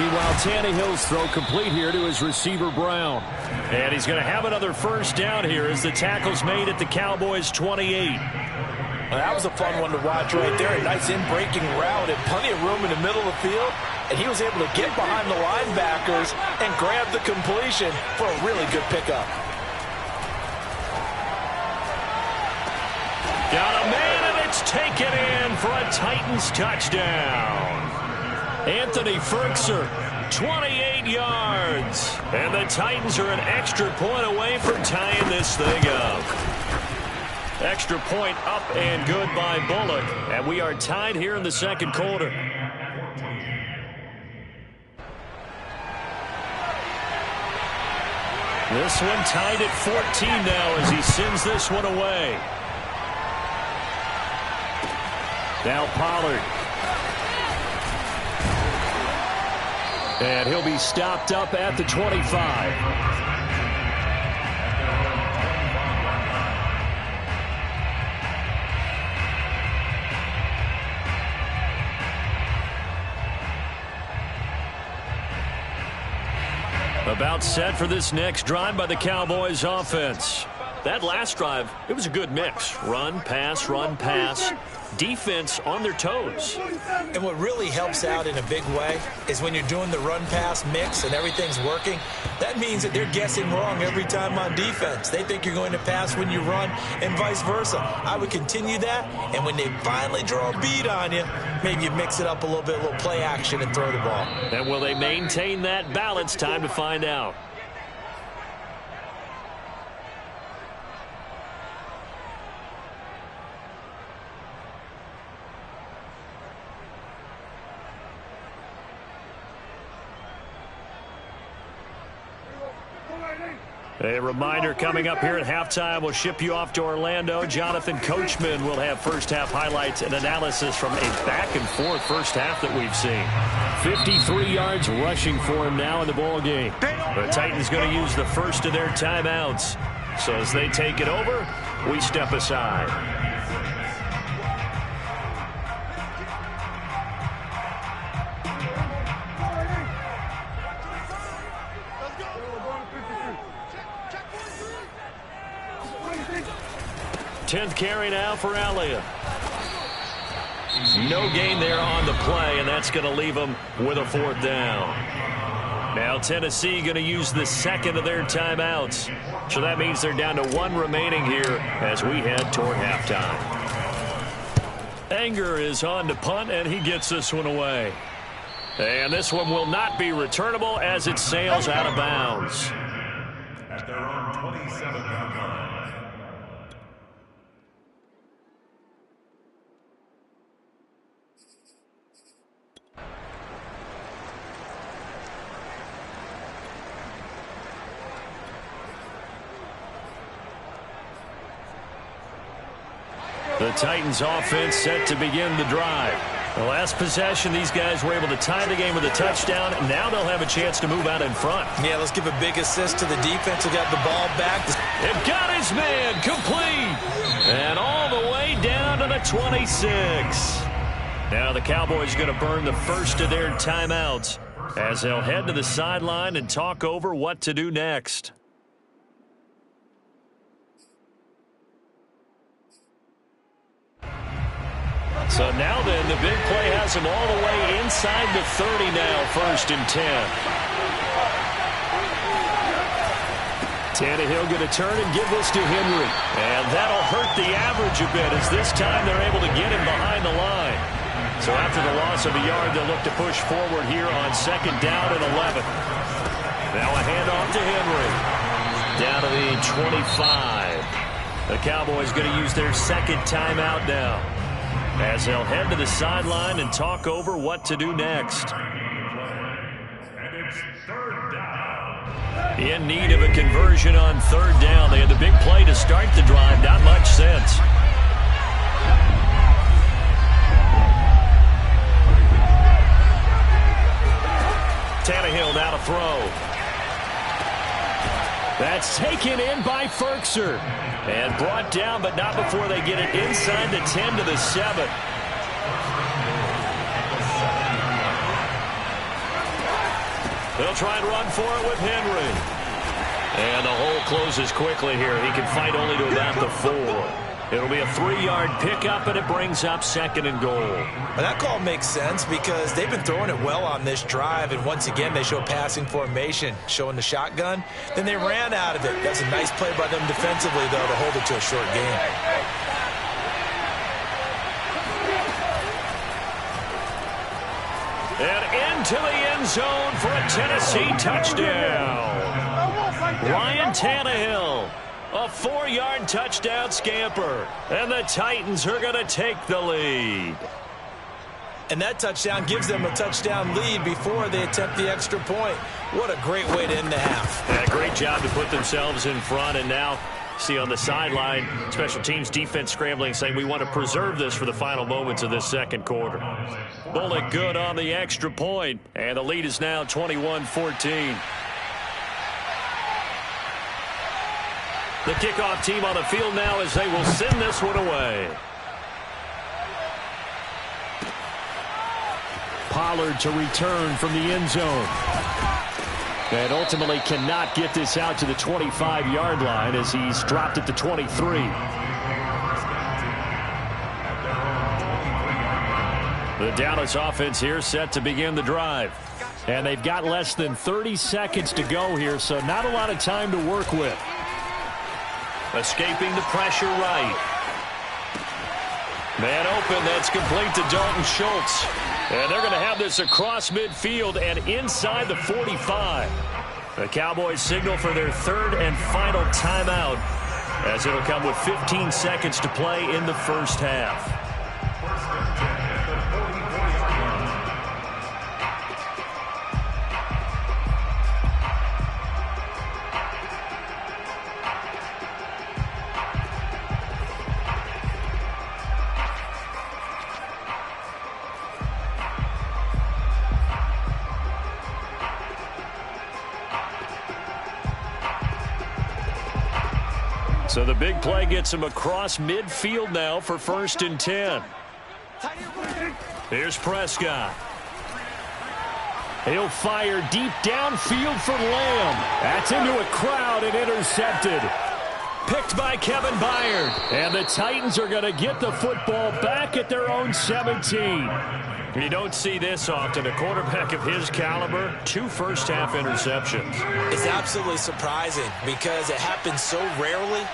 Meanwhile, Tannehill's throw complete here to his receiver, Brown. And he's going to have another first down here as the tackle's made at the Cowboys' 28. Well, that was a fun one to watch right there. A nice in-breaking route and plenty of room in the middle of the field. And he was able to get behind the linebackers and grab the completion for a really good pickup. Got a man, and it's taken in for a Titans touchdown. Anthony Ferkser, 28 yards. And the Titans are an extra point away from tying this thing up. Extra point up and good by Bullock. And we are tied here in the second quarter. This one tied at 14 now as he sends this one away. Now Pollard. And he'll be stopped up at the 25. About set for this next drive by the Cowboys offense. That last drive, it was a good mix. Run, pass, defense on their toes. And what really helps out in a big way is when you're doing the run-pass mix and everything's working, that means that they're guessing wrong every time on defense. They think you're going to pass when you run and vice versa. I would continue that, and when they finally draw a beat on you, maybe you mix it up a little bit, a little play action and throw the ball. And will they maintain that balance? Time to find out. A reminder coming up here at halftime. We'll ship you off to Orlando. Jonathan Coachman will have first-half highlights and analysis from a back-and-forth first half that we've seen. 53 yards rushing for him now in the ball game. The Titans going to use the first of their timeouts. So as they take it over, we step aside. Tenth carry now for Elliott. No gain there on the play, and that's going to leave them with a fourth down. Now Tennessee going to use the second of their timeouts. So that means they're down to one remaining here as we head toward halftime. Anger is on to punt, and he gets this one away. And this one will not be returnable as it sails out of bounds. At their own 27-yard line. The Titans offense set to begin the drive. The last possession, these guys were able to tie the game with a touchdown. Now they'll have a chance to move out in front. Yeah, let's give a big assist to the defense who got the ball back. It got his man complete. And all the way down to the 26. Now the Cowboys going to burn the first of their timeouts as they'll head to the sideline and talk over what to do next. So now then, the big play has him all the way inside the 30 now, 1st and 10. Tannehill going to turn and give this to Henry. And that'll hurt the average a bit as this time they're able to get him behind the line. So after the loss of a yard, they'll look to push forward here on 2nd down and 11. Now a handoff to Henry. Down to the 25. The Cowboys going to use their second timeout now, as they'll head to the sideline and talk over what to do next. And it's third down. In need of a conversion on third down. They had the big play to start the drive. Not much sense. Tannehill now to throw. That's taken in by Ferkser. And brought down, but not before they get it inside the 10 to the 7. They'll try and run for it with Henry. And the hole closes quickly here. He can fight only to about the 4. It'll be a 3-yard pickup, and it brings up 2nd and goal. Well, that call makes sense because they've been throwing it well on this drive, and once again they show passing formation, showing the shotgun. Then they ran out of it. That's a nice play by them defensively, though, to hold it to a short game. And into the end zone for a Tennessee touchdown. Ryan Tannehill. A 4-yard touchdown scamper. And the Titans are going to take the lead. And that touchdown gives them a touchdown lead before they attempt the extra point. What a great way to end the half. Yeah, great job to put themselves in front. And now, see on the sideline, special teams defense scrambling, saying we want to preserve this for the final moments of this second quarter. Bullock good on the extra point. And the lead is now 21-14. The kickoff team on the field now as they will send this one away. Pollard to return from the end zone. And ultimately cannot get this out to the 25-yard line as he's dropped it to 23. The Dallas offense here set to begin the drive. And they've got less than 30 seconds to go here, so not a lot of time to work with. Escaping the pressure right. Man open, that's complete to Dalton Schultz. And they're going to have this across midfield and inside the 45. The Cowboys signal for their third and final timeout, as it'll come with 15 seconds to play in the first half. So the big play gets him across midfield now for 1st and 10. Here's Prescott. He'll fire deep downfield for Lamb. That's into a crowd and intercepted. Picked by Kevin Byard. And the Titans are going to get the football back at their own 17. You don't see this often. A quarterback of his caliber, 2 first-half interceptions. It's absolutely surprising because it happens so rarely.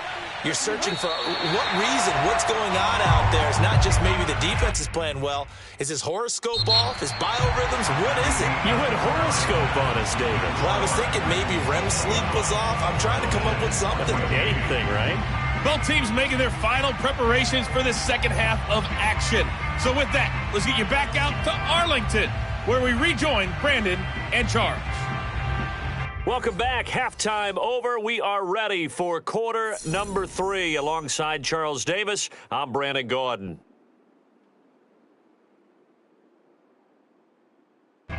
You're searching for what reason, what's going on out there. It's not just maybe the defense is playing well. Is his horoscope off? His biorhythms? What is it? You went horoscope on us, David. Well, I was thinking maybe REM sleep was off. I'm trying to come up with something. Anything, right? Both teams making their final preparations for the second half of action. So with that, let's get you back out to Arlington, where we rejoin Brandon and Charles. Welcome back. Halftime over. We are ready for quarter number 3. Alongside Charles Davis, I'm Brandon Gordon. The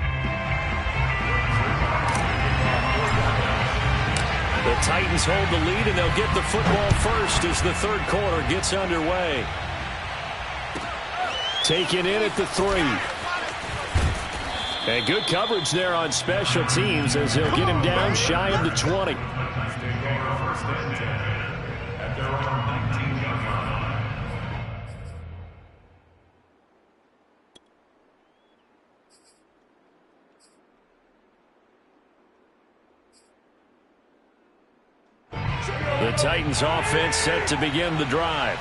Titans hold the lead, and they'll get the football first as the third quarter gets underway. Taken in at the 3. And good coverage there on special teams as they'll get him down shy of the 20. The Titans offense set to begin the drive.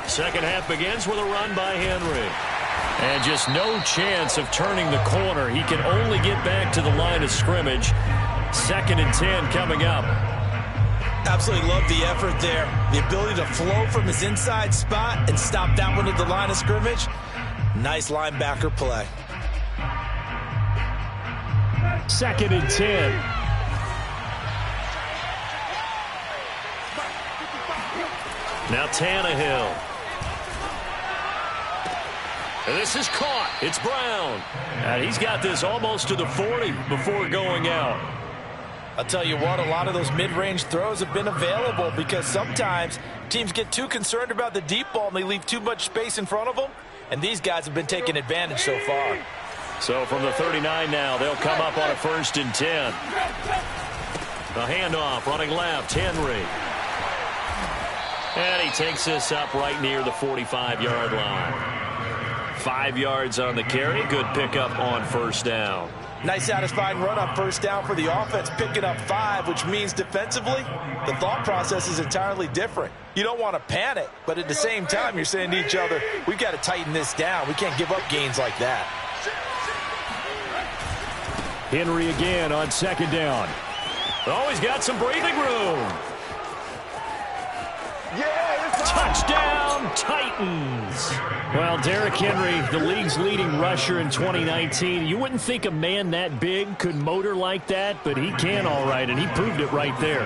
Second half begins with a run by Henry. And just no chance of turning the corner. He can only get back to the line of scrimmage. 2nd and 10 coming up. Absolutely love the effort there. The ability to flow from his inside spot and stop that one at the line of scrimmage. Nice linebacker play. 2nd and 10. Now Tannehill. And this is caught. It's Brown. And he's got this almost to the 40 before going out. I'll tell you what, a lot of those mid-range throws have been available because sometimes teams get too concerned about the deep ball and they leave too much space in front of them. And these guys have been taking advantage so far. So from the 39 now, they'll come up on a 1st and 10. The handoff, running left, Henry. And he takes this up right near the 45-yard line. 5 yards on the carry. Good pickup on 1st down. Nice satisfying run on 1st down for the offense, picking up 5, which means defensively, the thought process is entirely different. You don't want to panic, but at the same time, you're saying to each other, we've got to tighten this down. We can't give up gains like that. Henry again on 2nd down. Oh, he's got some breathing room. Touchdown, Titans. Well, Derrick Henry, the league's leading rusher in 2019. You wouldn't think a man that big could motor like that, but he can all right, and he proved it right there.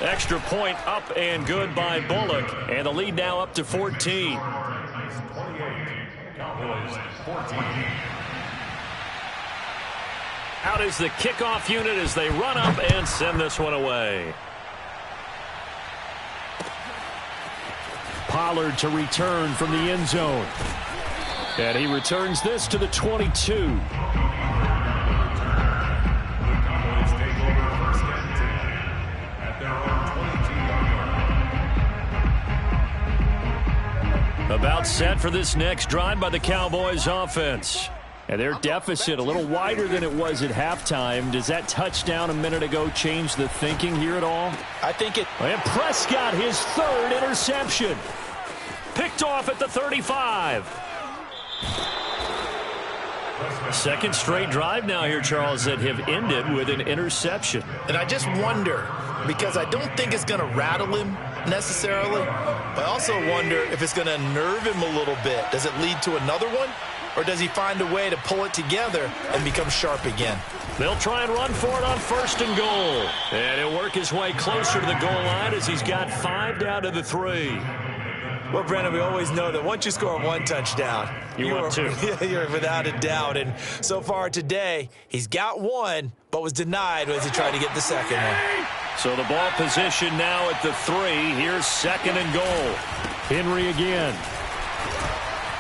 Extra point up and good by Bullock, and the lead now up to 14. Cowboys 14. Out is the kickoff unit as they run up and send this one away. Pollard to return from the end zone. And he returns this to the 22. The Cowboys take over 1st and 10 at their own 22-yard line. About set for this next drive by the Cowboys offense. And their deficit a little wider than it was at halftime. Does that touchdown a minute ago change the thinking here at all? I think it... And Prescott, his 3rd interception. Picked off at the 35. 2nd straight drive now here, Charles, that have ended with an interception. And I just wonder, because I don't think it's going to rattle him necessarily, but I also wonder if it's going to unnerve him a little bit. Does it lead to another one? Or does he find a way to pull it together and become sharp again? They'll try and run for it on 1st and goal. And he'll work his way closer to the goal line as he's got 5 down to the 3. Well, Brandon, we always know that once you score 1 touchdown, you're without a doubt. And so far today, he's got 1, but was denied as he tried to get the 2nd one. So the ball position now at the 3. Here's 2nd and goal. Henry again.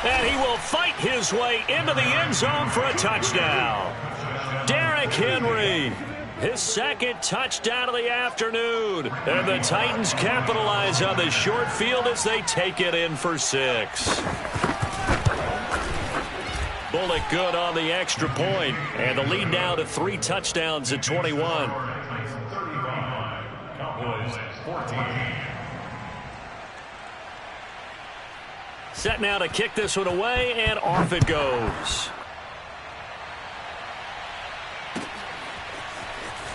And he will fight his way into the end zone for a touchdown. Derrick Henry, his 2nd touchdown of the afternoon. And the Titans capitalize on the short field as they take it in for 6. Bullock good on the extra point. And the lead now to 3 touchdowns at 21. 35, Cowboys 14. Set now to kick this one away, and off it goes.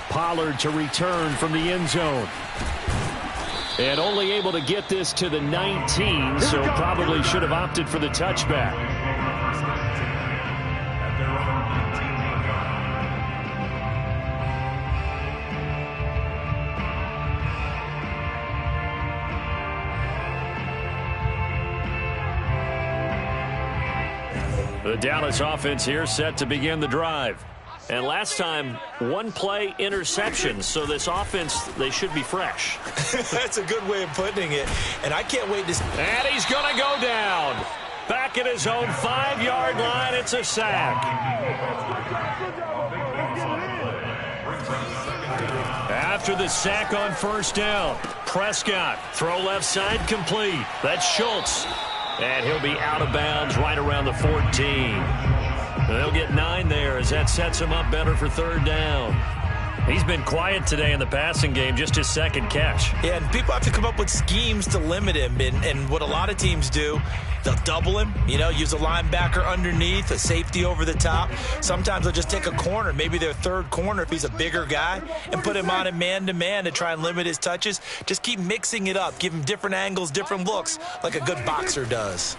Pollard to return from the end zone. And only able to get this to the 19, so probably should have opted for the touchback. At their own 19-yard line. The Dallas offense here set to begin the drive. And last time, 1 play interception. So this offense, they should be fresh. That's a good way of putting it. And I can't wait to... And he's going to go down. Back at his own 5-yard line, it's a sack. After the sack on 1st down, Prescott, throw left side complete. That's Schultz. And he'll be out of bounds right around the 14. They'll get 9 there as that sets him up better for 3rd down. He's been quiet today in the passing game, just his second catch. Yeah, and people have to come up with schemes to limit him. And what a lot of teams do, they'll double him, use a linebacker underneath, a safety over the top. Sometimes they'll just take a corner, maybe their third corner if he's a bigger guy, and put him on a man-to-man to try and limit his touches. Just keep mixing it up, give him different angles, different looks, like a good boxer does.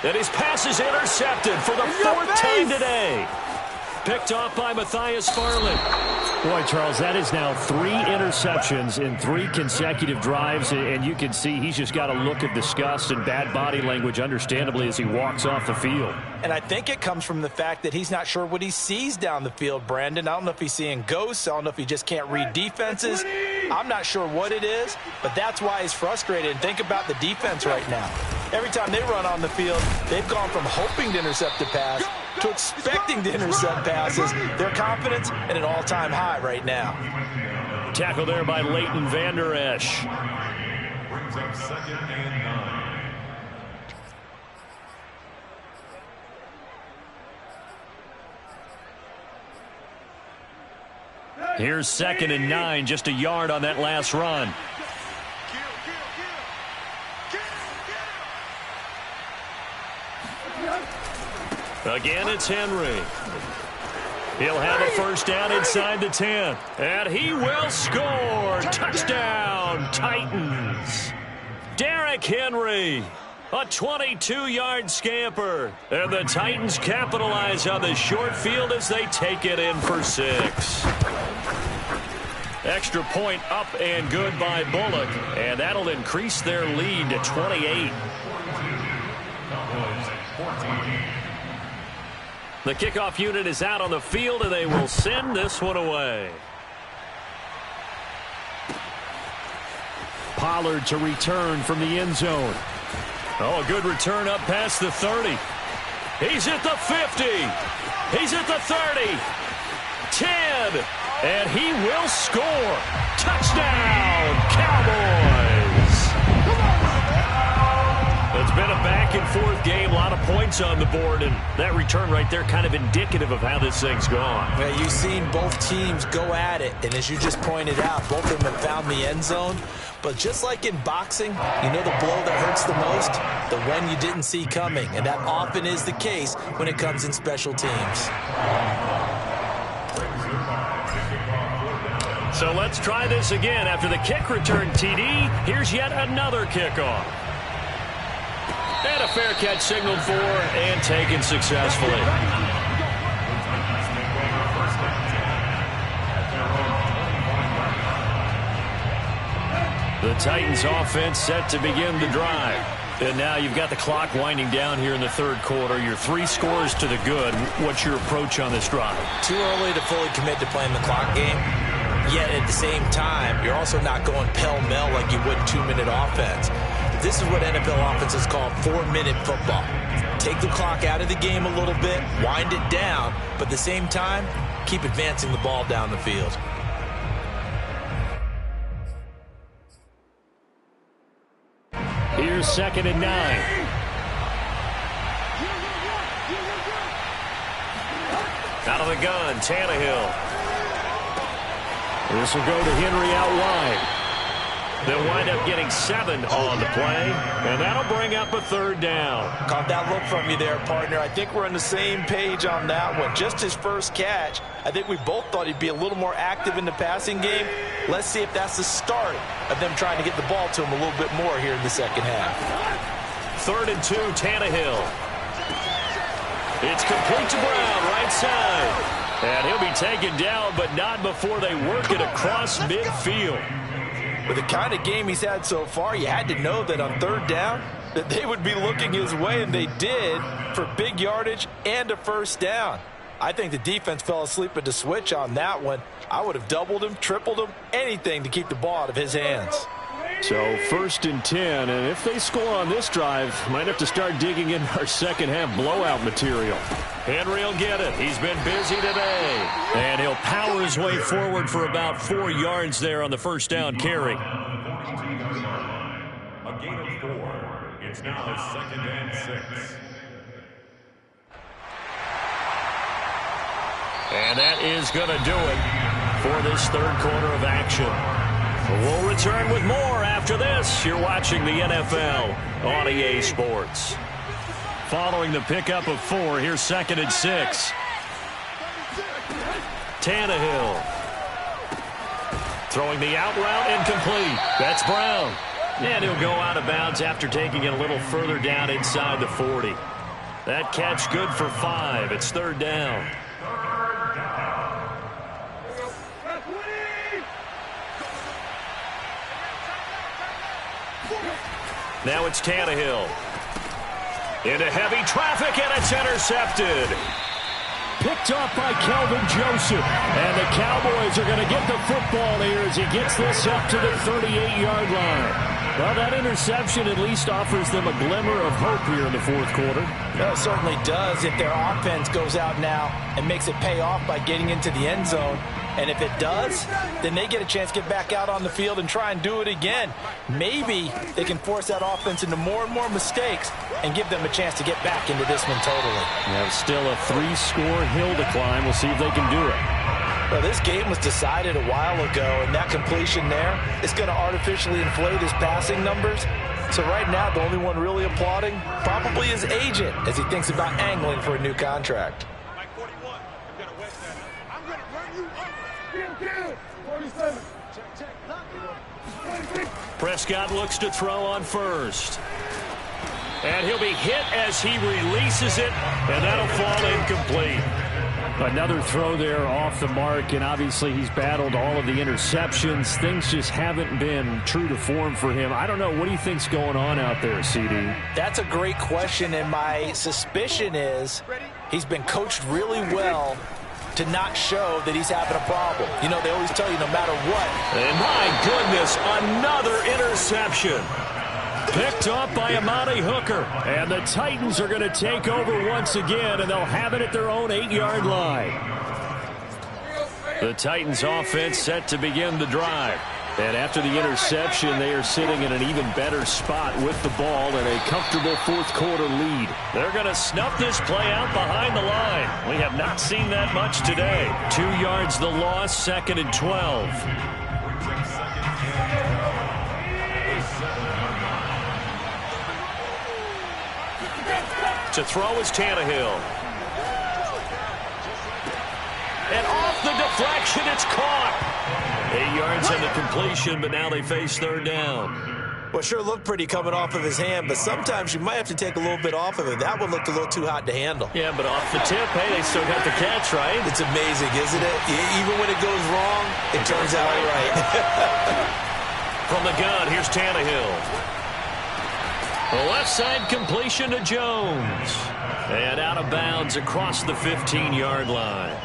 And his pass is intercepted for the fourth time today. Picked off by Matthias Farley. Boy, Charles, that is now 3 interceptions in 3 consecutive drives, and you can see he's just got a look of disgust and bad body language, understandably, as he walks off the field. And I think it comes from the fact that he's not sure what he sees down the field, Brandon. I don't know if he's seeing ghosts. I don't know if he just can't read defenses. I'm not sure what it is, but that's why he's frustrated. And think about the defense right now. Every time they run on the field, they've gone from hoping to intercept a pass to expecting to intercept passes. Their confidence at an all-time high right now. Tackle there by Leighton Vander Esch. Brings up 2nd and 9. Here's 2nd and 9, just a yard on that last run. Again, it's Henry. He'll have a first down inside the 10. And he will score. Touchdown, Titans. Derrick Henry, a 22-yard scamper. And the Titans capitalize on the short field as they take it in for 6. Extra point up and good by Bullock. And that'll increase their lead to 28. The kickoff unit is out on the field, and they will send this one away. Pollard to return from the end zone. Oh, a good return up past the 30. He's at the 50. He's at the 30. 10. And he will score. Touchdown, Cowboys. It's been a back-and-forth game, a lot of points on the board, and that return right there kind of indicative of how this thing's gone. Yeah, you've seen both teams go at it, and as you just pointed out, both of them have found the end zone. But just like in boxing, the blow that hurts the most? The one you didn't see coming, and that often is the case when it comes in special teams. So let's try this again. After the kick return TD, here's yet another kickoff. And a fair catch signaled for and taken successfully. The Titans offense set to begin the drive. And now you've got the clock winding down here in the third quarter. Your 3 scores to the good. What's your approach on this drive? Too early to fully commit to playing the clock game. Yet at the same time, you're also not going pell-mell like you would 2-minute offense. This is what NFL offenses call 4-minute football. Take the clock out of the game a little bit, wind it down, but at the same time, keep advancing the ball down the field. Here's 2nd and 9. Out of the gun, Tannehill. This will go to Henry out wide. They'll wind up getting 7 on the play, and that'll bring up a 3rd down. Caught that look from you there, partner. I think we're on the same page on that one. Just his first catch. I think we both thought he'd be a little more active in the passing game. Let's see if that's the start of them trying to get the ball to him a little bit more here in the second half. 3rd and 2, Tannehill. It's complete to Brown, right side. And he'll be taken down, but not before they work it across midfield. With the kind of game he's had so far, you had to know that on 3rd down, that they would be looking his way, and they did, for big yardage and a first down. I think the defense fell asleep at the switch on that one. I would have doubled him, tripled him, anything to keep the ball out of his hands. So 1st and 10, and if they score on this drive, might have to start digging in our second half blowout material. Henry will get it. He's been busy today. And he'll power his way forward for about 4 yards there on the first down carry. A gain of 4. It's now 2nd and 6. is going to do it for this third quarter of action. We'll return with more after this. You're watching the NFL on EA Sports. Following the pickup of 4, here's 2nd and 6. Tannehill. Throwing the out route incomplete. That's Brown. And he'll go out of bounds after taking it a little further down inside the 40. That catch good for 5. It's 3rd down. Now it's Tannehill. Into heavy traffic, and it's intercepted. Picked off by Kelvin Joseph. And the Cowboys are going to get the football here as he gets this up to the 38-yard line. Well, that interception at least offers them a glimmer of hope here in the fourth quarter. Well, it certainly does if their offense goes out now and makes it pay off by getting into the end zone. And if it does, then they get a chance to get back out on the field and try and do it again. Maybe they can force that offense into more and more mistakes and give them a chance to get back into this one totally. Yeah, still a 3-score hill to climb. We'll see if they can do it. Well, this game was decided a while ago, and that completion there is going to artificially inflate his passing numbers. So right now, the only one really applauding probably his agent as he thinks about angling for a new contract. Prescott looks to throw on first. And he'll be hit as he releases it, and that'll fall incomplete. Another throw there off the mark, and obviously he's battled all of the interceptions. Things just haven't been true to form for him. I don't know. What do you think's going on out there, CD? That's a great question, and my suspicion is he's been coached really well to not show that he's having a problem. You know, they always tell you no matter what. And my goodness, another interception. Picked off by Amani Hooker. And the Titans are going to take over once again, and they'll have it at their own 8-yard line. The Titans offense set to begin the drive. And after the interception, they are sitting in an even better spot with the ball and a comfortable fourth quarter lead. They're going to snuff this play out behind the line. We have not seen that much today. 2 yards the loss, 2nd and 12. To throw is Tannehill. And off the deflection, it's caught. 8 yards on the completion, but now they face 3rd down. Well, sure looked pretty coming off of his hand, but sometimes you might have to take a little bit off of it. That one looked a little too hot to handle. Yeah, but off the tip, hey, they still got the catch, right? It's amazing, isn't it? Even when it goes wrong, it turns out right. From the gun, here's Tannehill. The left side completion to Jones. And out of bounds across the 15-yard line.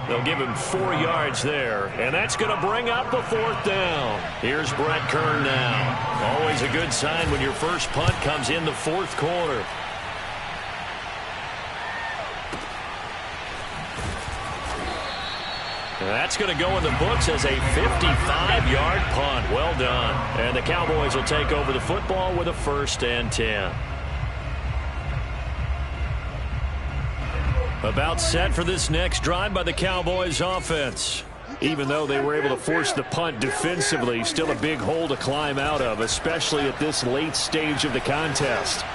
They'll give him 4 yards there, and that's going to bring up the 4th down. Here's Brett Kern now. Always a good sign when your first punt comes in the 4th quarter. And that's going to go in the books as a 55-yard punt. Well done. And the Cowboys will take over the football with a 1st and 10. About set for this next drive by the Cowboys offense. Even though they were able to force the punt defensively, still a big hole to climb out of, especially at this late stage of the contest.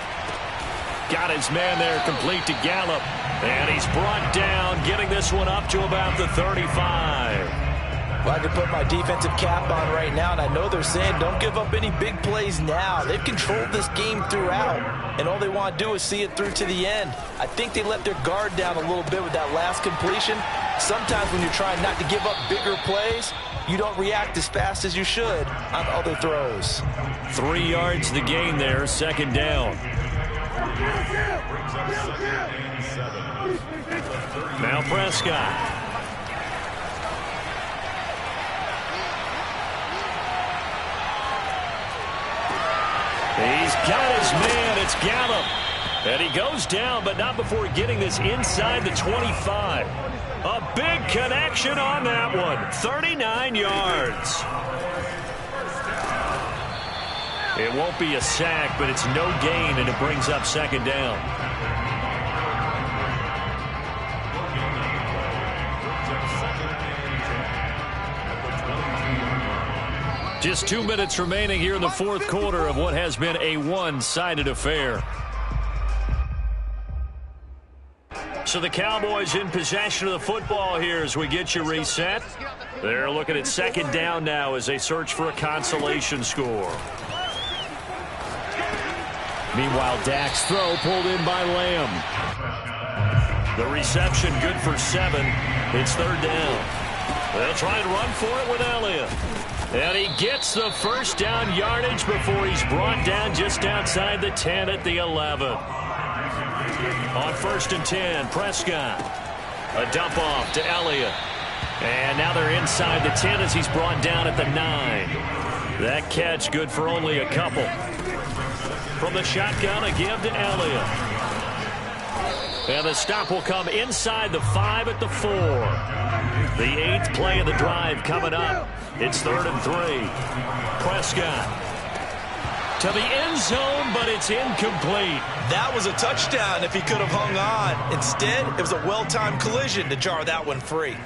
Got his man there, complete to Gallup. And he's brought down, getting this one up to about the 35. Well, I can put my defensive cap on right now, and I know they're saying don't give up any big plays now. They've controlled this game throughout, and all they want to do is see it through to the end. I think they let their guard down a little bit with that last completion. Sometimes when you're trying not to give up bigger plays, you don't react as fast as you should on other throws. 3 yards the gain there, 2nd down. Now Prescott. He's got his man. It's Gallup. And he goes down, but not before getting this inside the 25. A big connection on that one. 39 yards. It won't be a sack, but it's no gain, and it brings up 2nd down. Just 2 minutes remaining here in the fourth quarter of what has been a one-sided affair. So the Cowboys in possession of the football here as we get you reset. They're looking at second down now as they search for a consolation score. Meanwhile, Dak's throw pulled in by Lamb. The reception good for 7. It's third down. They'll try and run for it with Elliott. And he gets the first down yardage before he's brought down just outside the 10 at the 11. On 1st and 10, Prescott. A dump off to Elliott. And now they're inside the 10 as he's brought down at the 9. That catch good for only a couple. From the shotgun, a give to Elliott. And the stop will come inside the 5 at the 4. The 8th play of the drive coming up. It's 3rd and 3. Prescott to the end zone, but it's incomplete. That was a touchdown if he could have hung on. Instead, it was a well-timed collision to jar that one free.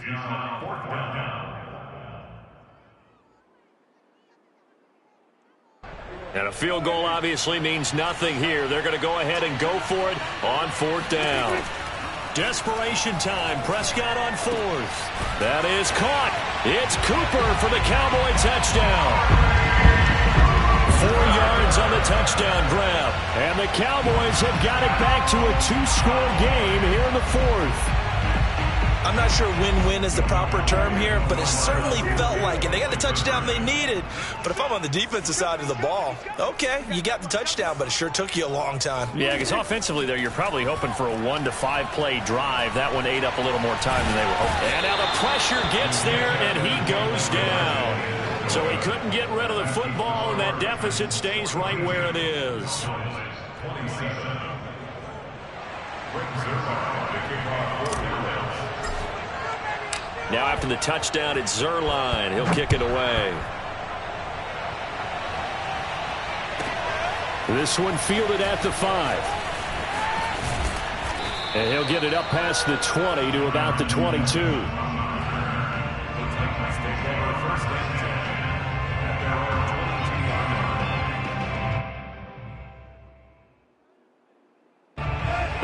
And a field goal obviously means nothing here. They're going to go ahead and go for it on 4th down. Desperation time. Prescott on 4th. That is caught. It's Cooper for the Cowboy touchdown. 4 yards on the touchdown grab. And the Cowboys have got it back to a 2-score game here in the 4th. I'm not sure win-win is the proper term here, but it certainly felt like it. They got the touchdown they needed. But if I'm on the defensive side of the ball, okay, you got the touchdown, but it sure took you a long time. Yeah, because offensively there, you're probably hoping for a 1 to 5 play drive. That one ate up a little more time than they were hoping. And now the pressure gets there, and he goes down. So he couldn't get rid of the football, and that deficit stays right where it is. Now after the touchdown, it's Zerline. He'll kick it away. This one fielded at the 5. And he'll get it up past the 20 to about the 22.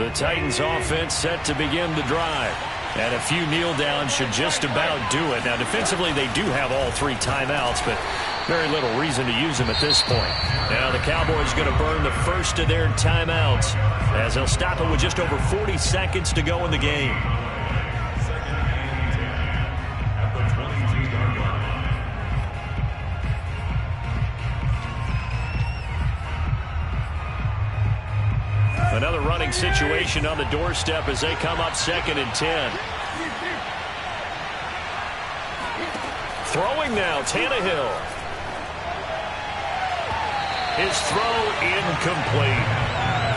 The Titans offense set to begin the drive. And a few kneel downs should just about do it. Now defensively they do have all 3 timeouts, but very little reason to use them at this point. Now the Cowboys going to burn the first of their timeouts as they'll stop it with just over 40 seconds to go in the game. Another running situation on the doorstep as they come up 2nd and 10. Throwing now, Tannehill. His throw incomplete.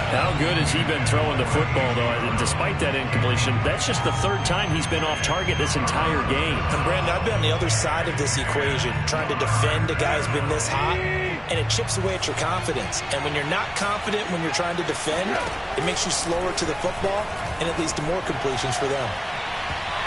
How good has he been throwing the football, though? And despite that incompletion, that's just the 3rd time he's been off target this entire game. And Brandon, I've been on the other side of this equation, trying to defend a guy who's been this hot, and it chips away at your confidence. And when you're not confident when you're trying to defend, it makes you slower to the football, and it leads to more completions for them.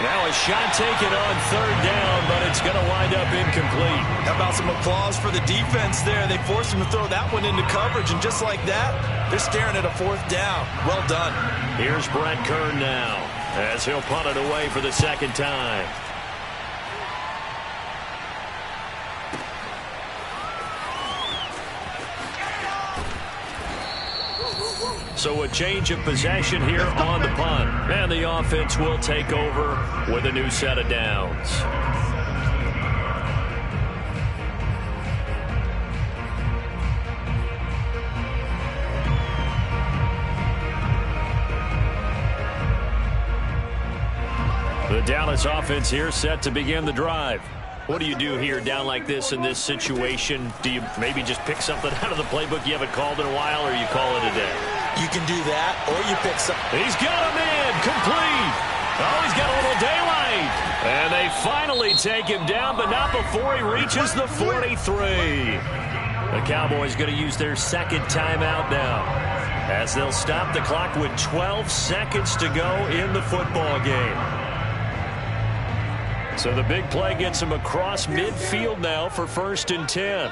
Now a shot taken on 3rd down, but it's going to wind up incomplete. How about some applause for the defense there? They forced him to throw that one into coverage, and just like that, they're staring at a 4th down. Well done. Here's Brett Kern now as he'll punt it away for the 2nd time. So a change of possession here on the punt. And the offense will take over with a new set of downs. The Dallas offense here set to begin the drive. What do you do here down like this in this situation? Do you maybe just pick something out of the playbook you haven't called in a while, or you call it a day? You can do that, or you pick some. He's got him in, complete. Oh, he's got a little daylight. And they finally take him down, but not before he reaches the 43. The Cowboys going to use their 2nd timeout now, as they'll stop the clock with 12 seconds to go in the football game. So the big play gets him across midfield now for 1st and 10.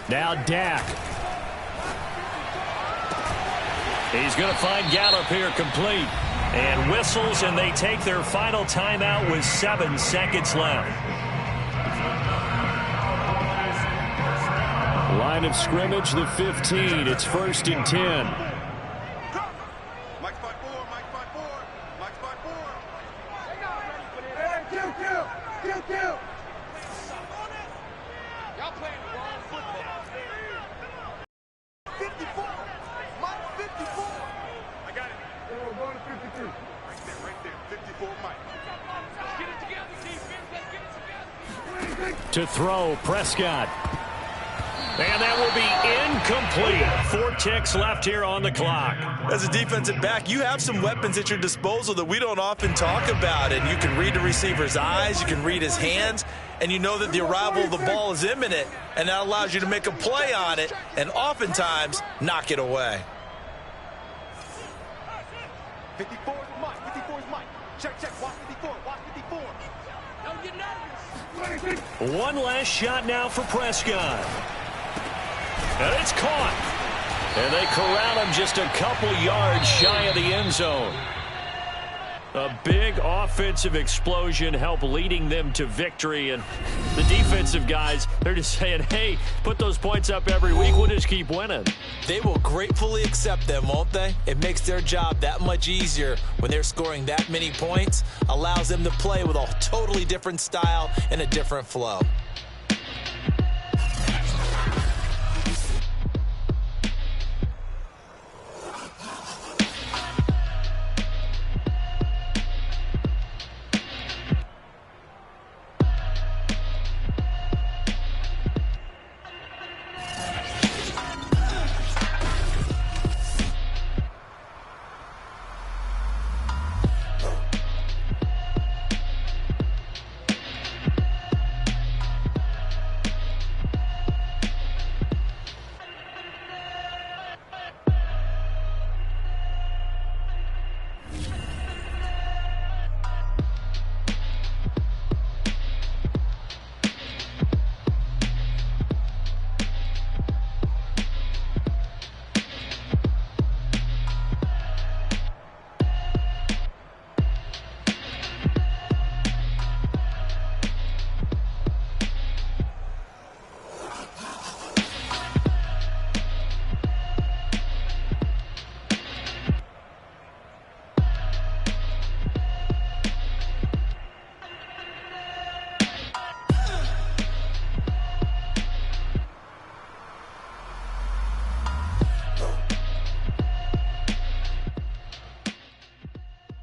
Now Dak. He's going to find Gallup here complete. And whistles, and they take their final timeout with 7 seconds left. Line of scrimmage, the 15. It's 1st and 10. Mike's by 4, Mike's by 4, Mike's by 4. Hey, kill. Y'all playing the wrong football. 54, Mike 54. I got it. We're going to 53. Right there, 54, Mike. Let's get it together, defense. Let's get it together. To throw, Prescott. And that will be incomplete. 4 ticks left here on the clock. As a defensive back, you have some weapons at your disposal that we don't often talk about. And you can read the receiver's eyes, you can read his hands, and you know that the arrival of the ball is imminent, and that allows you to make a play on it and oftentimes knock it away. 54 is Mike. 54 is Mike. Check. Watch 54. Watch 54. Don't get nervous. One last shot now for Prescott. And it's caught. And they corral him just a couple yards shy of the end zone. A big offensive explosion helped leading them to victory. And the defensive guys, they're just saying, hey, put those points up every week. We'll just keep winning. They will gratefully accept them, won't they? It makes their job that much easier when they're scoring that many points. Allows them to play with a totally different style and a different flow.